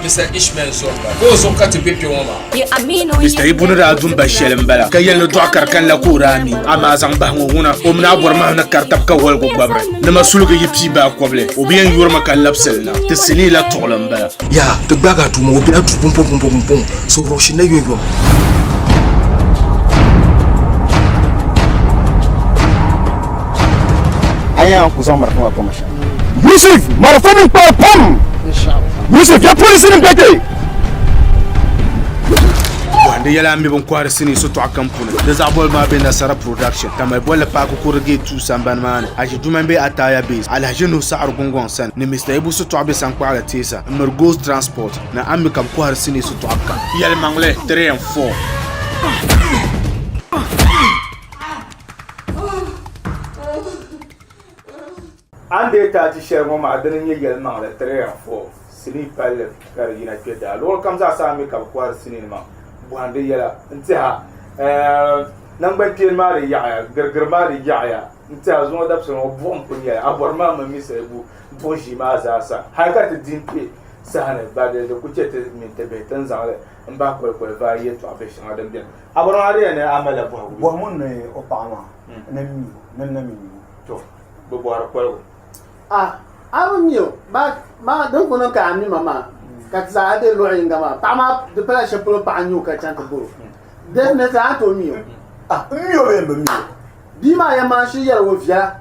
S17: Mr. Ishmael Zonga. Go Zonka to pick your woman.
S1: Mr. Ibn Radun Bashel Mbala. Kayel no Dwakar kan la Kurami. Amazan Banguna. Omna Borma na Kartap Kawal Babre. Nama Suluga Yipi ba Kwable. Obian Yurma Kalapsel. The Sini la Tolamba.
S17: Yeah, the Baga to Mobila to Pum Pum Pum Pum. So Roshina Yugo.
S2: I am Kuzama Commission.
S7: Yusuf, marathon pam. Yusuf, ya police ni mbeke.
S1: Wande yala ambi bon kwar sini so to akampuna. Desabol ma be Nasara production. Kama bolle pa ko korge tu samban man. Aji dumambe ataya base. Ala jeno sa'ar gongon san. Ni Mr. Ibu so to abe san kwara tesa. Mergos transport. Na ambi kam kwar sini so to akam. Yal mangle 3 and 4. Ande ta ti shermo ma adana ye yel ma la 3 and 4 sini palle kar yina keda lo kam sa sa mi ka kwar sini ma bu ande yela nta nan ban tir ma ri ya gargar ma ri ya nta zo da so bo on punya abor ma mi se bu boji ma za sa ha ka ti din pe sa ne ba de ku ce te min te be tan za le mba ko va ye to abe shan adam bien abor ma ri ne amala bu
S2: mun ne o pa ma nan mi
S1: to bo bo har ko
S14: Mio, ma don't go to Kami, mamma. Katsa de Loring Gama. Tama, the pressure pull up on you, Kachantaboo. Definitely, I told me.
S2: Mio,
S14: Bima Yamashi with ya.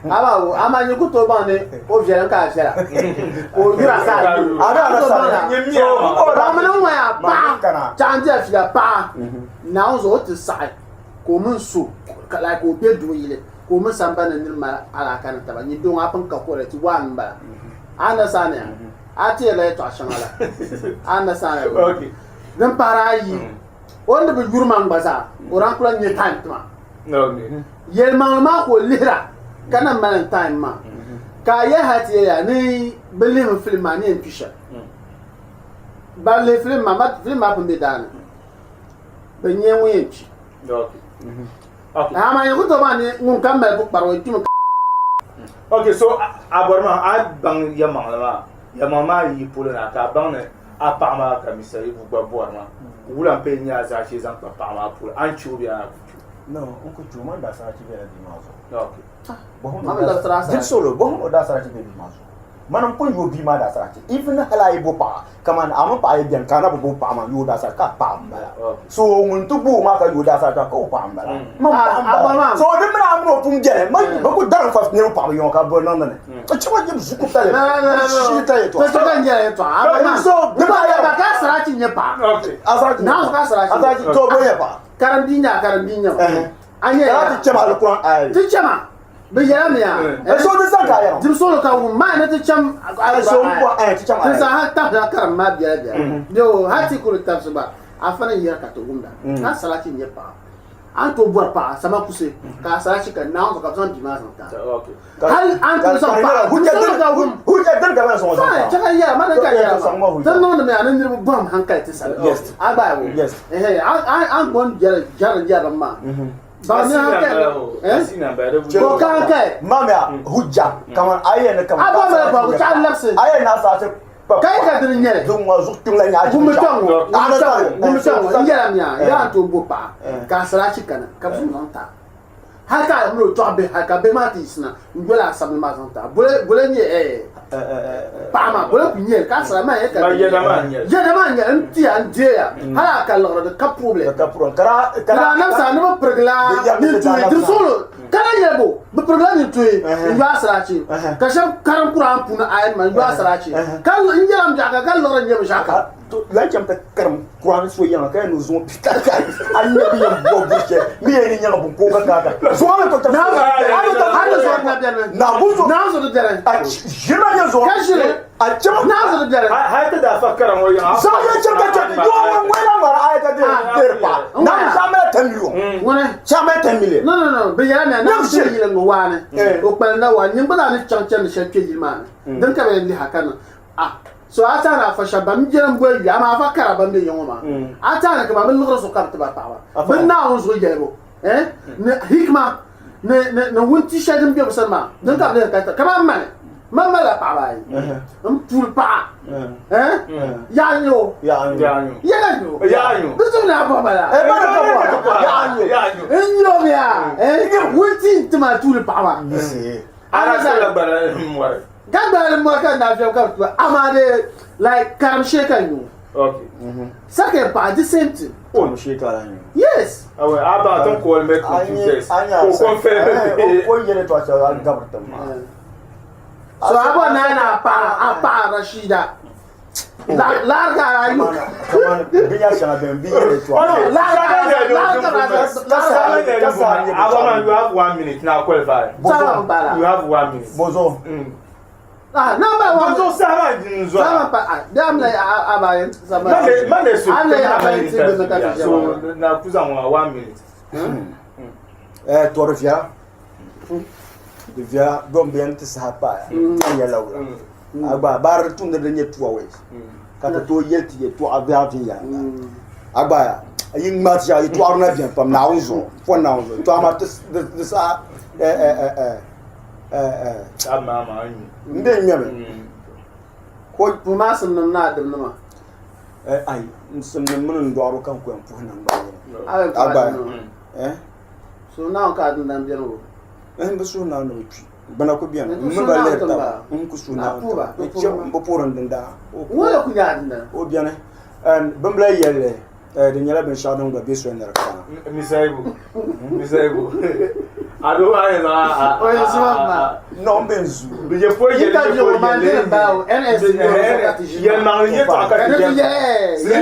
S14: Am I you go to Bonnie, or Janka? Oh, you are sad. I don't know. Pa. Now, so to side. Common soup, like we did do it. Kuma samban ni ma ala kan taba ni don apun ka ko ti wan ba ana sane ati la to shamala anda sa okay dan parayi wanda be jurman baza oran kula nye time ma
S1: okay
S14: yel ma ko lira kana man time ma ka ye hati ya ni belim film ma ni pisha ba le film ma pumbe dana be nye wenchi
S1: okay okay
S14: ama yuko to ba ni ngun kamel bu paro tu
S1: okay so aborma bang ya mama yi pulana ka bang ne a paama ka misali bu gba borma wula pe nya za shi zan pa paama pul an chubiya
S18: no on ko chuma da sa ci bela di mazo
S1: okay
S18: bo
S14: ma da sara
S18: din solo bo da sa ci bela di mazo manam ko yo bi ma da sa ci even hala ibo pa kaman ama pa ye bien kana bo pa ma yo da sa ka pa mbala so ngun tu bu ma ka yo da sa ka ko pa mbala ma so de mra amro pum jere ma ba ko dan fa ne pa yo ka bo non ne ko chuma je su ko tale shi ta ye to
S14: to kan jere to ama
S18: so
S14: de ba ya ba ka sara ci nye pa
S1: okay
S18: asara
S14: na ka sara ci
S18: asara to bo ye pa
S14: karandinya anye
S18: ya ti chama alquran ay
S14: ti chama be ya me ya
S18: so de sa ka ya
S14: dim solo ka ma na ti cham
S18: so ko ay ti chama
S14: ti sa ha ta da karam ma biya yo hati ko ta suba afana yira ka to gunda ka salati nye pa an to bor pa sama kuse ka salati ka na so ka son di ma ta
S1: okay
S14: hal an to so pa
S18: hujja dan ka so
S14: sa ta ya ma na ka ya dan no me anan dir bom hankal ti sa
S18: yes
S14: aba wo an gon jara ma ba ne hankal ko kan kai
S18: mama hujja kaman ayen kaman
S14: aba ma ba ko ta lafsi
S18: ayen na sa
S14: kai ka dir nyere
S18: dum wa zuktin la nya
S14: gumu tongo njera nya ya to bo pa ka sara chikana ka bu non ta haka mo to be haka be ma ti sina ngola sabni ma non ta bole nye pa ma bole kunye ka sara ma ye ka
S1: ye da ma
S14: nya nti an je ya hala ka lo de ka problem kara na sa no progla ni tu dir solo kala yebo be progla ni tu ngwa sara chi ka sham karam kuran puna ayen ma ngwa sara chi kan injam jaga kan lo nye shaka
S18: la jam ta karam kuran so yana ka no zo pita ka annabi ya bo buke mi ye ni nya bu ko ka so ma to ta
S14: na so na biya
S18: na bu so
S14: na so de dere
S18: jima ya zo a jima
S14: na so de dere
S1: ha ta da fakara mo ya
S18: so ya jam ta yo wala mara ay ka de pa na sama 10 million
S14: wona
S18: sama 10 million
S14: no be ya na so yi ngo wane o pa na wa nyimba na ni chanchan ni shekye yi ma dan ka be ndi hakana so ata na fa shabam jiran boy ya ma fa kara ban de yoma ata na ka ba min lugro so karta ba tawa bin na on so yebo ne hikma ne wunti shadin bi musamma dan ka be ka kama man la pa ba yi pul pa ya nyo bisu na ba ba la ya nyo ya wunti tuma tul pa ba
S1: ara sa la bara mo
S14: gagba mo ka na fi ka amade like karam shekan you
S1: okay
S14: sake pa the same thing
S18: o shekara ni
S14: yes
S1: awe aba ton ko make computers ko confirm
S18: o yele to acha gabarta ma
S14: so abo na pa Rashida larga ayu
S18: kaman biya shana ben biya to
S14: larga
S1: aba you have 1 minute now qualify you have 1 minute
S18: bozo
S14: number one
S1: so sama nzo
S14: sama pa dam la abayen sama
S1: mane so
S14: ale
S1: so na kuza mo 1 minute
S18: to refia de via gomben te sahapa ya lawa agba bar tun de nye to away kata to yelti ye to avia ya agba yin mat ya to aruna bien pam na unzo fo na unzo to ama de sa
S1: ama anyi
S18: mbe nyame
S14: ko puma sun na dum nama
S18: ai sun mun ndo aro kan ko en fu nan ba
S14: agba so na ka dum dan bien wo
S18: ba so na no pi bana ko bien mun ba le ta ku so na ba mbo poran dinda
S14: wala ku ya dinda
S18: o bien en bambla yele de nyala ben shadon ga beso en rakana
S1: misaibu ado ay na
S14: o yesuma
S18: no benzu
S1: je po yele je po yele
S14: ba ns
S1: ye ma ye to akati ye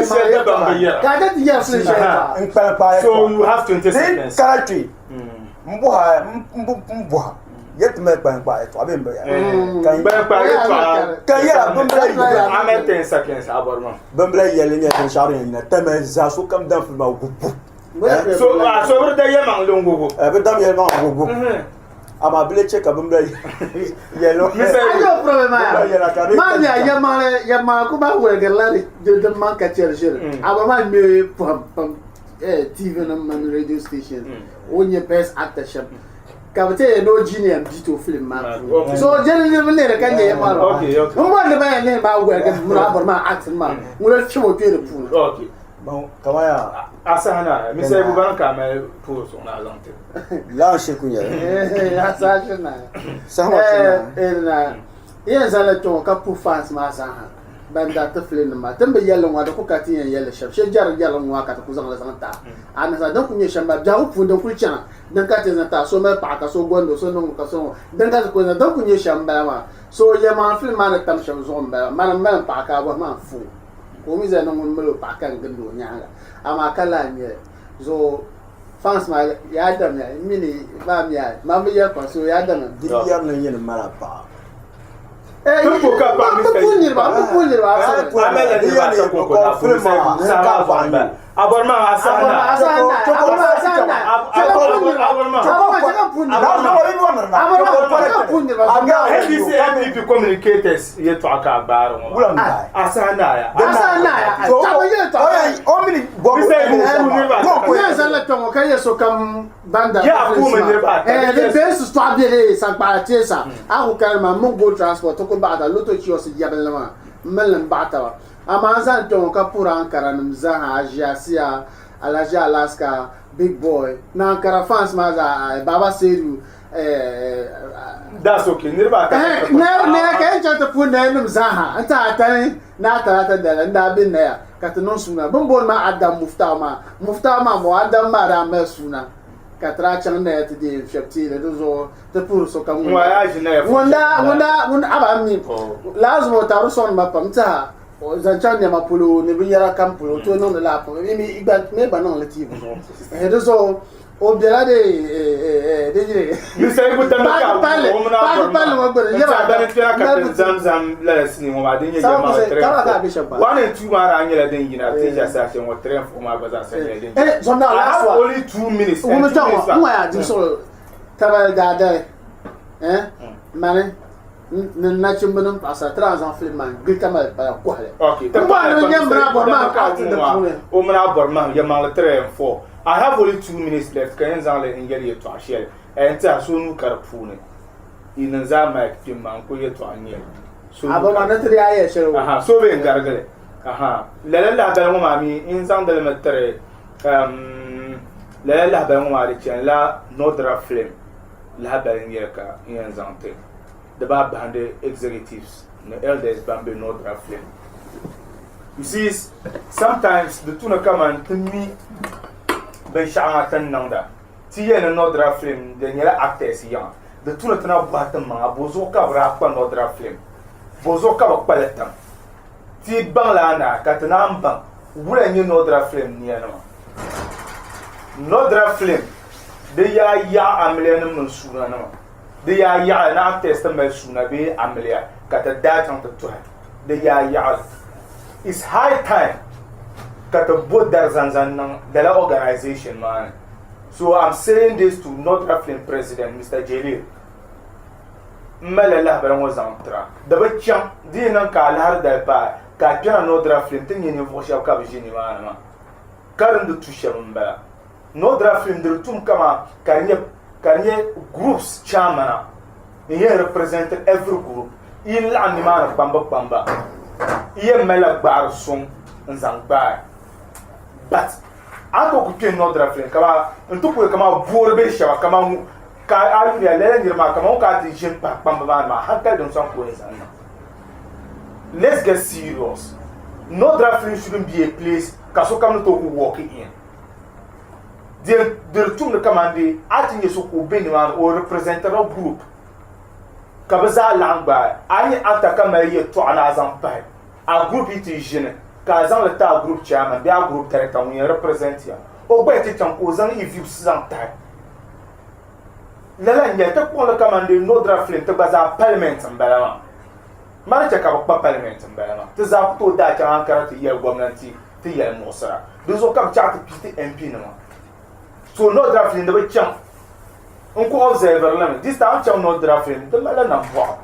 S1: se de ba ya
S14: ka ta ye se
S18: en pa
S1: so you have 20 seconds
S18: karate mbuha yet me ban by to abin ba
S1: kan ban ba
S18: kan ya bambla
S1: ame 10 seconds aborma
S18: bambla yele ne tan sharu ne tama za so kam dan filma gupu
S1: so bur da yema longogo
S18: be dam yema gupu ama bile check bambla yelo
S14: ayo problema ya ma ko ba werger la de man ka chercher abama me pam TV and radio station on your best actorship. Kabate no genius dito film man. So generally le kan ye ma. Okay. Mo le ba ne ba wo ga mo abor ma act ma. Mo le chimo tere pu.
S1: Okay.
S18: Bon, comment ya?
S1: Asana, mi se bu ban ka me pu so na lante.
S18: La shekunya.
S14: Asana.
S18: Sama
S14: na. Yen zala to ka pu fans ma sa ha. Banda ta filin ma tambe yalla wa da ku ka tin yalla shaf she jar yalla wa ka ta ku zan la san ta ana sa dan ku ne shamba da ku da ku chan dan ka tin ta so me pa ka so gondo so no ka so dan ka ku dan ku ne shamba ma so ya ma film ma na tam sham zo mba ma pa ka ba ma fu ko mi za no mun melo pa kan gando nyanga ama kala ne zo fans ma ya dam ya mini ba mi ya ma mi ya pa so ya dam
S18: diriyar nan yin mara pa
S1: Tupo ka pa mi se.
S14: Punir ba.
S1: Amela ni ba ta ko na film sa ba. Aborma asana. MVP communicators ye to aka baro mo. Asana ya.
S14: Banda.
S1: Ya ku me ne ba.
S14: Le best stop de sa partie ça. A ko kalma mongo transport to ko ba da loto ci o si yabalma. Melan ba ta. Amazan to ka pura Ankara mzaha Asia Alaja Alaska Big Boy na Ankara fans maza Baba Seru
S1: that's okay nirba ka
S14: ne ka chanta puna mzaha anta atani na ta da nda bin na ya katnon suna bombon ma adam muftama mo adam ma da ma suna katra chan na ta de shafti da zo ta pur so kan wanda aba mi lazimo ta ruson ma pamta zanchan ne mapulo ne binyara kampulo to non la po mi igba me ba non lati bo e so o biara de jire
S1: mi sai bu tan ka
S14: o mna mo gbe
S1: ya ba da tira ka zamzam la sini mo ba de nye ma tre one and two mara anyela den yina te ja sa se mo tre fo ma ba za se den
S14: so now last one
S1: only 2 minutes
S14: o mo tawo mo ya di so taba da mane na chimbanum pasa transan filman gilkamal para kwale
S1: okay taba
S14: nyambra borma ka
S1: o mna borma ya ma 3 and 4 I have only 2 minutes left kan zanle ingeli to ashel enta so nu karpune inin za ma kimman ko yeto anye so
S14: abama na tri aye shero
S1: aha so be ngargale aha la ba mo mami in zandele metre la ba mo mari chen la nodra flame la ba nyeka in zante the bab behind the executives the elders bambe nodra flame. You see, sometimes the tuna come and to me ben shanga tan nanda ti yen nodra flame the nyela actors yan the tuna tana batam ma bozo ka bra pa nodra flame bozo ka ba paletam ti bangla na katana mba wura nyi nodra flame ni yana nodra flame de ya amlen mun suna na de ya na testa mai suna be amlia kata datan ta tuha de ya it's high time kata bodar zanzan de la organization man. So I'm saying this to North African President Mr. Jalil mala ba mo zantra da baccan dinan ka har da ba ka kira North African tin yin fosha ka bijini ma karin da tushe mun ba North African da tum kama karnye groups chamana he represent every group il animal bamba iye mala bar son nzangba but ato ku ke North African kama ntuku kama borbe shawa kama ka alu ya lele ndirma kama ka ti jin pa bamba ma hakka don san ko nzanga. Let's get serious. North African shouldn't be a place kaso kam to ku walk in. The tum the commande atinye so ko beni man or representative group kabaza langba ani ataka maye to ana zampai a group iti jene ka zan le ta group chairman be a group director we represent ya o gba ti tan ko zan if you zan tai lala nya ta ko la kamande no dra film ta baza parliament mbalama mara cha ka ba parliament mbalama ta za ko da cha an karatu ya gwamnati ta ya musara duzo kam cha ta piti MP na ma so no dra film da ba cham on ko observer la this time cha no dra film da mala na bo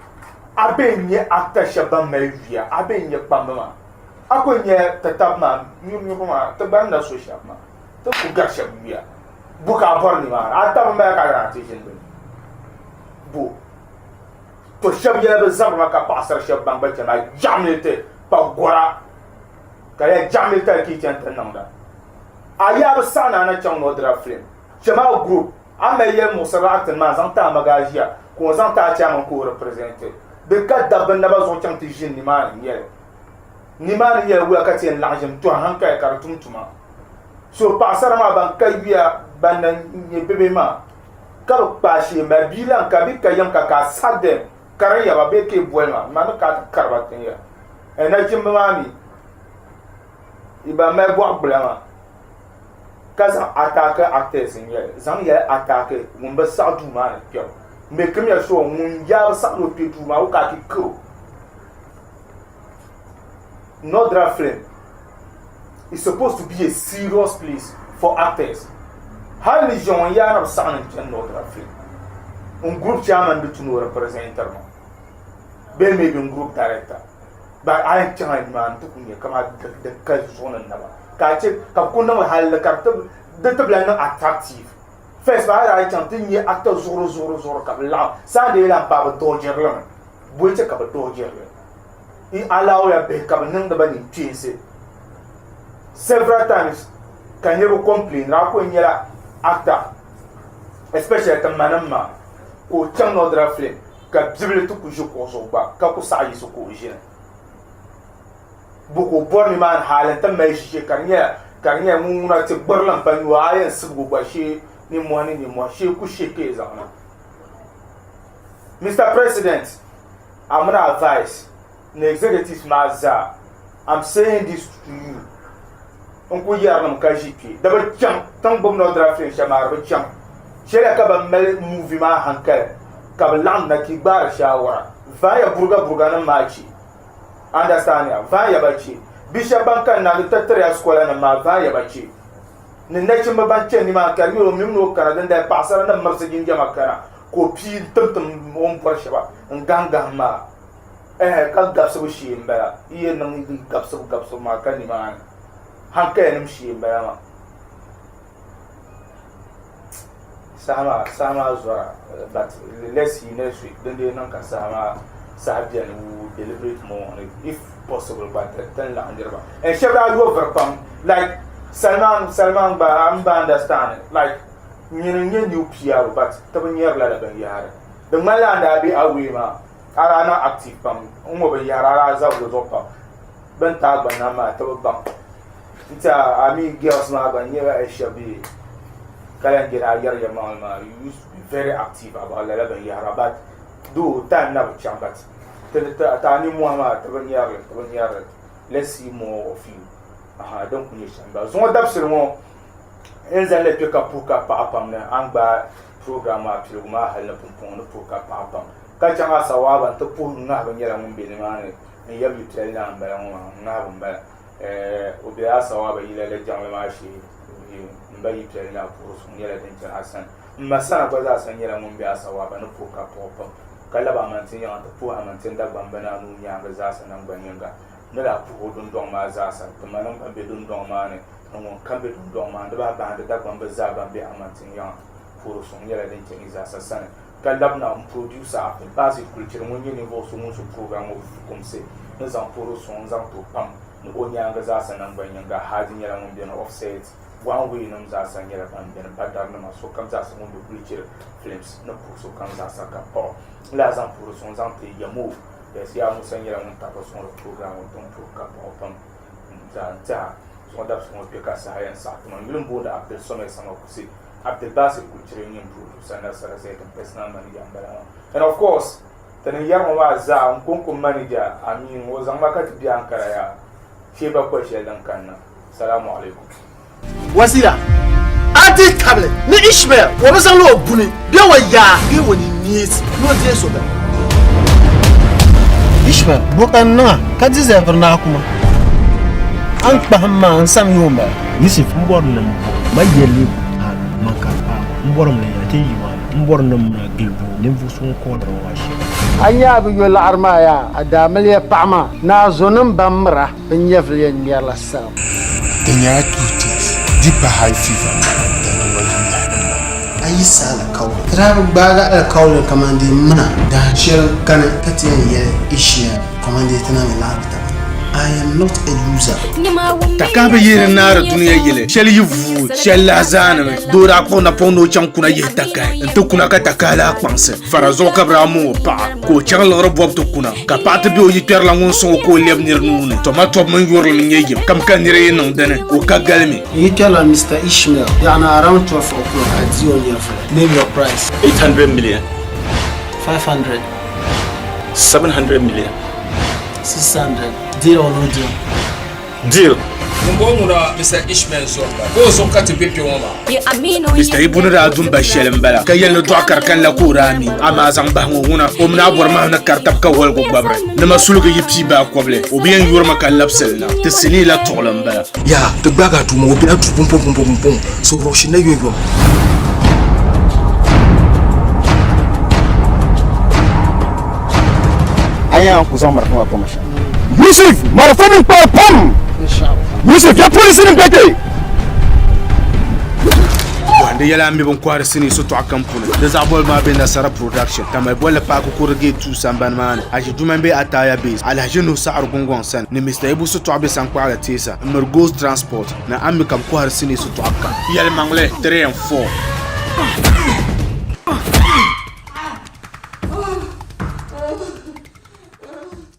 S1: abenye actor shaban mavia abenye pamma akonye tatabma nyum ma ta banda social ma ta ku gasha biya buka borni ma atam ma ka na tishin bu to shabya be zabma ka pasar shaban ba ta jamlete pa gora ka ya jamlete ki tan nanda aya ba sana na chang no dra film chama group amaye musarat ma zanta magajia ko zanta chama ko representer de ka dabban na ba zo chang ti jin ni ma yele wa ka tien lajim to han ka ka tumtuma so pasara ma ban ka biya ban ni bebe ma ka ba shi ma bilan ka bi ka yam ka sadde kare ya ba be ke buema ma no ka karba tin ya e na jim ma mi iba me bo blama ka za attaque acteurs ni zan ya attaque mun ba sa du ma ne me kem ya so mun ya sa no pe du ma o ka ki ko no dra film is supposed to be a serious place for actors. How is your yard of sound and no dra film? Un group chairman to no representative. Be maybe un group director. But I am trying man to come out the zone and never. Catch it, Kakuna hal the cartel, the tablet attractive. First, I chanting ye actor Zoro Kabla, Sunday and Papa Dodger Lemon. Which a cup of Dodger. He allow a big cabinet the bunny chase several times. Can you complain? Rako in your actor, especially at the manama, or channel dra flame, Kabzibili to Kujuko so back, Kakusai so cohesion. Boko born man Highland and Meshi, Kanya Moon at the Burlam Panua and Subu Bashi, ni money ni more she could shake his honor. Mr. President, I'm gonna advise. The executive Maza, I'm saying this to you. Uncle Yarnam Kajiki, double jump, Tongue no drafting Shamar, jump. Shella Kaba Mel movie ma hanker, Kabalam Nakibar shower, via Burgana Machi. Understand ya, via Bachi. Bishop Banka na the Tatria Square and Ma via Bachi. The nature Banchen, Makario, Mimno Karadan, the passer and Mercy in Yamakara, Kopi, Tum on Porshaba, and Gangama. Kan gapsu shi mbara iye nan gapsu ma kan ni man hanka nim shi mbara sama zora but let's see next week then they nan ka sama sabian will deliberate more if possible but then la andirba and shebra go overcome like Salman ba am ba understand like nyen you PR but tabnyer la ban yara the malanda bi awe ma arana active pam umo be yarara za go zopa ben ta gba na ma to bam nta ami girls ma gba nyera e shabi kala ngira yar ya ma you used to be very active about la ben yara but do time na cham but ta ni mo ma to ben yara let's see more of you donc ni chamba so dab sur mo enza le pe ka puka pa pam na anga programme a piluma hal na pumpon no puka pa pam ka changa sawaba to pu nga ban yara mun be ni mane ni yabi trela mbara nga bamba o be asawaba ila le jamle ma shi mbari trela pu sun yara den ta hasan masana ba za san yara mun be asawaba no puka pa kala ba man tin ya to pu amantin da bamba na nu nya ga za san nan banyenga nala pu dun don ma za san to manan ba be dun don ma ne non kambe dun don ma da ba ba da bamba za ba be amantin ya pu sun yara den ta za san Kalabna un producer de base culture mon yene vo so mon programme comme c'est nous en pour son zan to pam no onyanga za sanan banyanga hadin yara mon bien offset one way num za san yara ban bien badar na so kam za so mon culture films no pour so kam za sa ka po la zan pour son zan te yamo des ya mo san yara mon ta son programme donc pour ka po pam za so da so mo pe ka sa yan sa to mon lumbo da apel so me sama ko si Abdel Basir culture in improve sana sarase kan personal manager ambala and of course tan yarmo wa za un kunkum manager amin wo zan maka tibi ankara ya sheba ko shedan kanna assalamu alaikum
S13: wasila atik
S18: table ni Ishmael wa bazan lo buni be wa ya be woni nies no je so da
S3: Ishmael bukan na ka ji zafarna kuma an kpahamma an sam yomba
S7: Yusuf mbornam mayeli makapa mborom le yati yiwa mbornam na gilbu nimfu sun ko da washi
S14: anya bi yo l'arma ya adamel ya pama na zonum bamra bin yevlen ya la sam
S15: Danya tuti di Bahai Fever dan wali ayi sala kaw trabu baga al kawl kamandi mana da shel kana katiyan ya ishiya kamandi tana labta I am not a loser.
S1: Takabe yere nara dunia yele. Shell yivu, shell lazana me. Dora kona pono chankuna ye takai. Nto kuna ka takala kwanse. Farazo kabra mo pa. Ko chang lor bob to kuna. Ka pat bi o yiter la ngon so ko lebnir nune. To ma top man yor le nyegim. Kam kan nire nang dane. O ka galmi.
S15: You tell Mr. Ishmael, yana around 12 o'clock at your name your price.
S16: 800 million.
S15: 500.
S16: 700 million.
S15: 600. Deal or no deal?
S16: Deal.
S10: Mr. Ishmael Zonga. Go Zonga to pick your mama.
S1: Mr. Ibn Radun Bashel Mbala. Kayan do akarkan la kurami. Amazang banguna. Omna borma na kartab ka wal go babre. Nama suluga yipi ba koble. Obian yurma kan lapselna. Tesini la tolamba.
S17: Ya, to baga to mo bi na tu pom pom pom pom. So roshina yo.
S18: Aya ku zamar kuma kuma sha
S7: Yusuf marafani pa pom Yusuf ya police ni bete
S1: wande yala ambi bon kwar sini so to akampuna da zabol ma be na sara production kama bolle pa ko ko rege tu samban man aji dumambe ataya base ala jeno sa'ar gongon san ni Mr. Ibu so to abe san kwara tesa mergos transport na ambi kam kwar sini so to akam yal mangle 3 and 4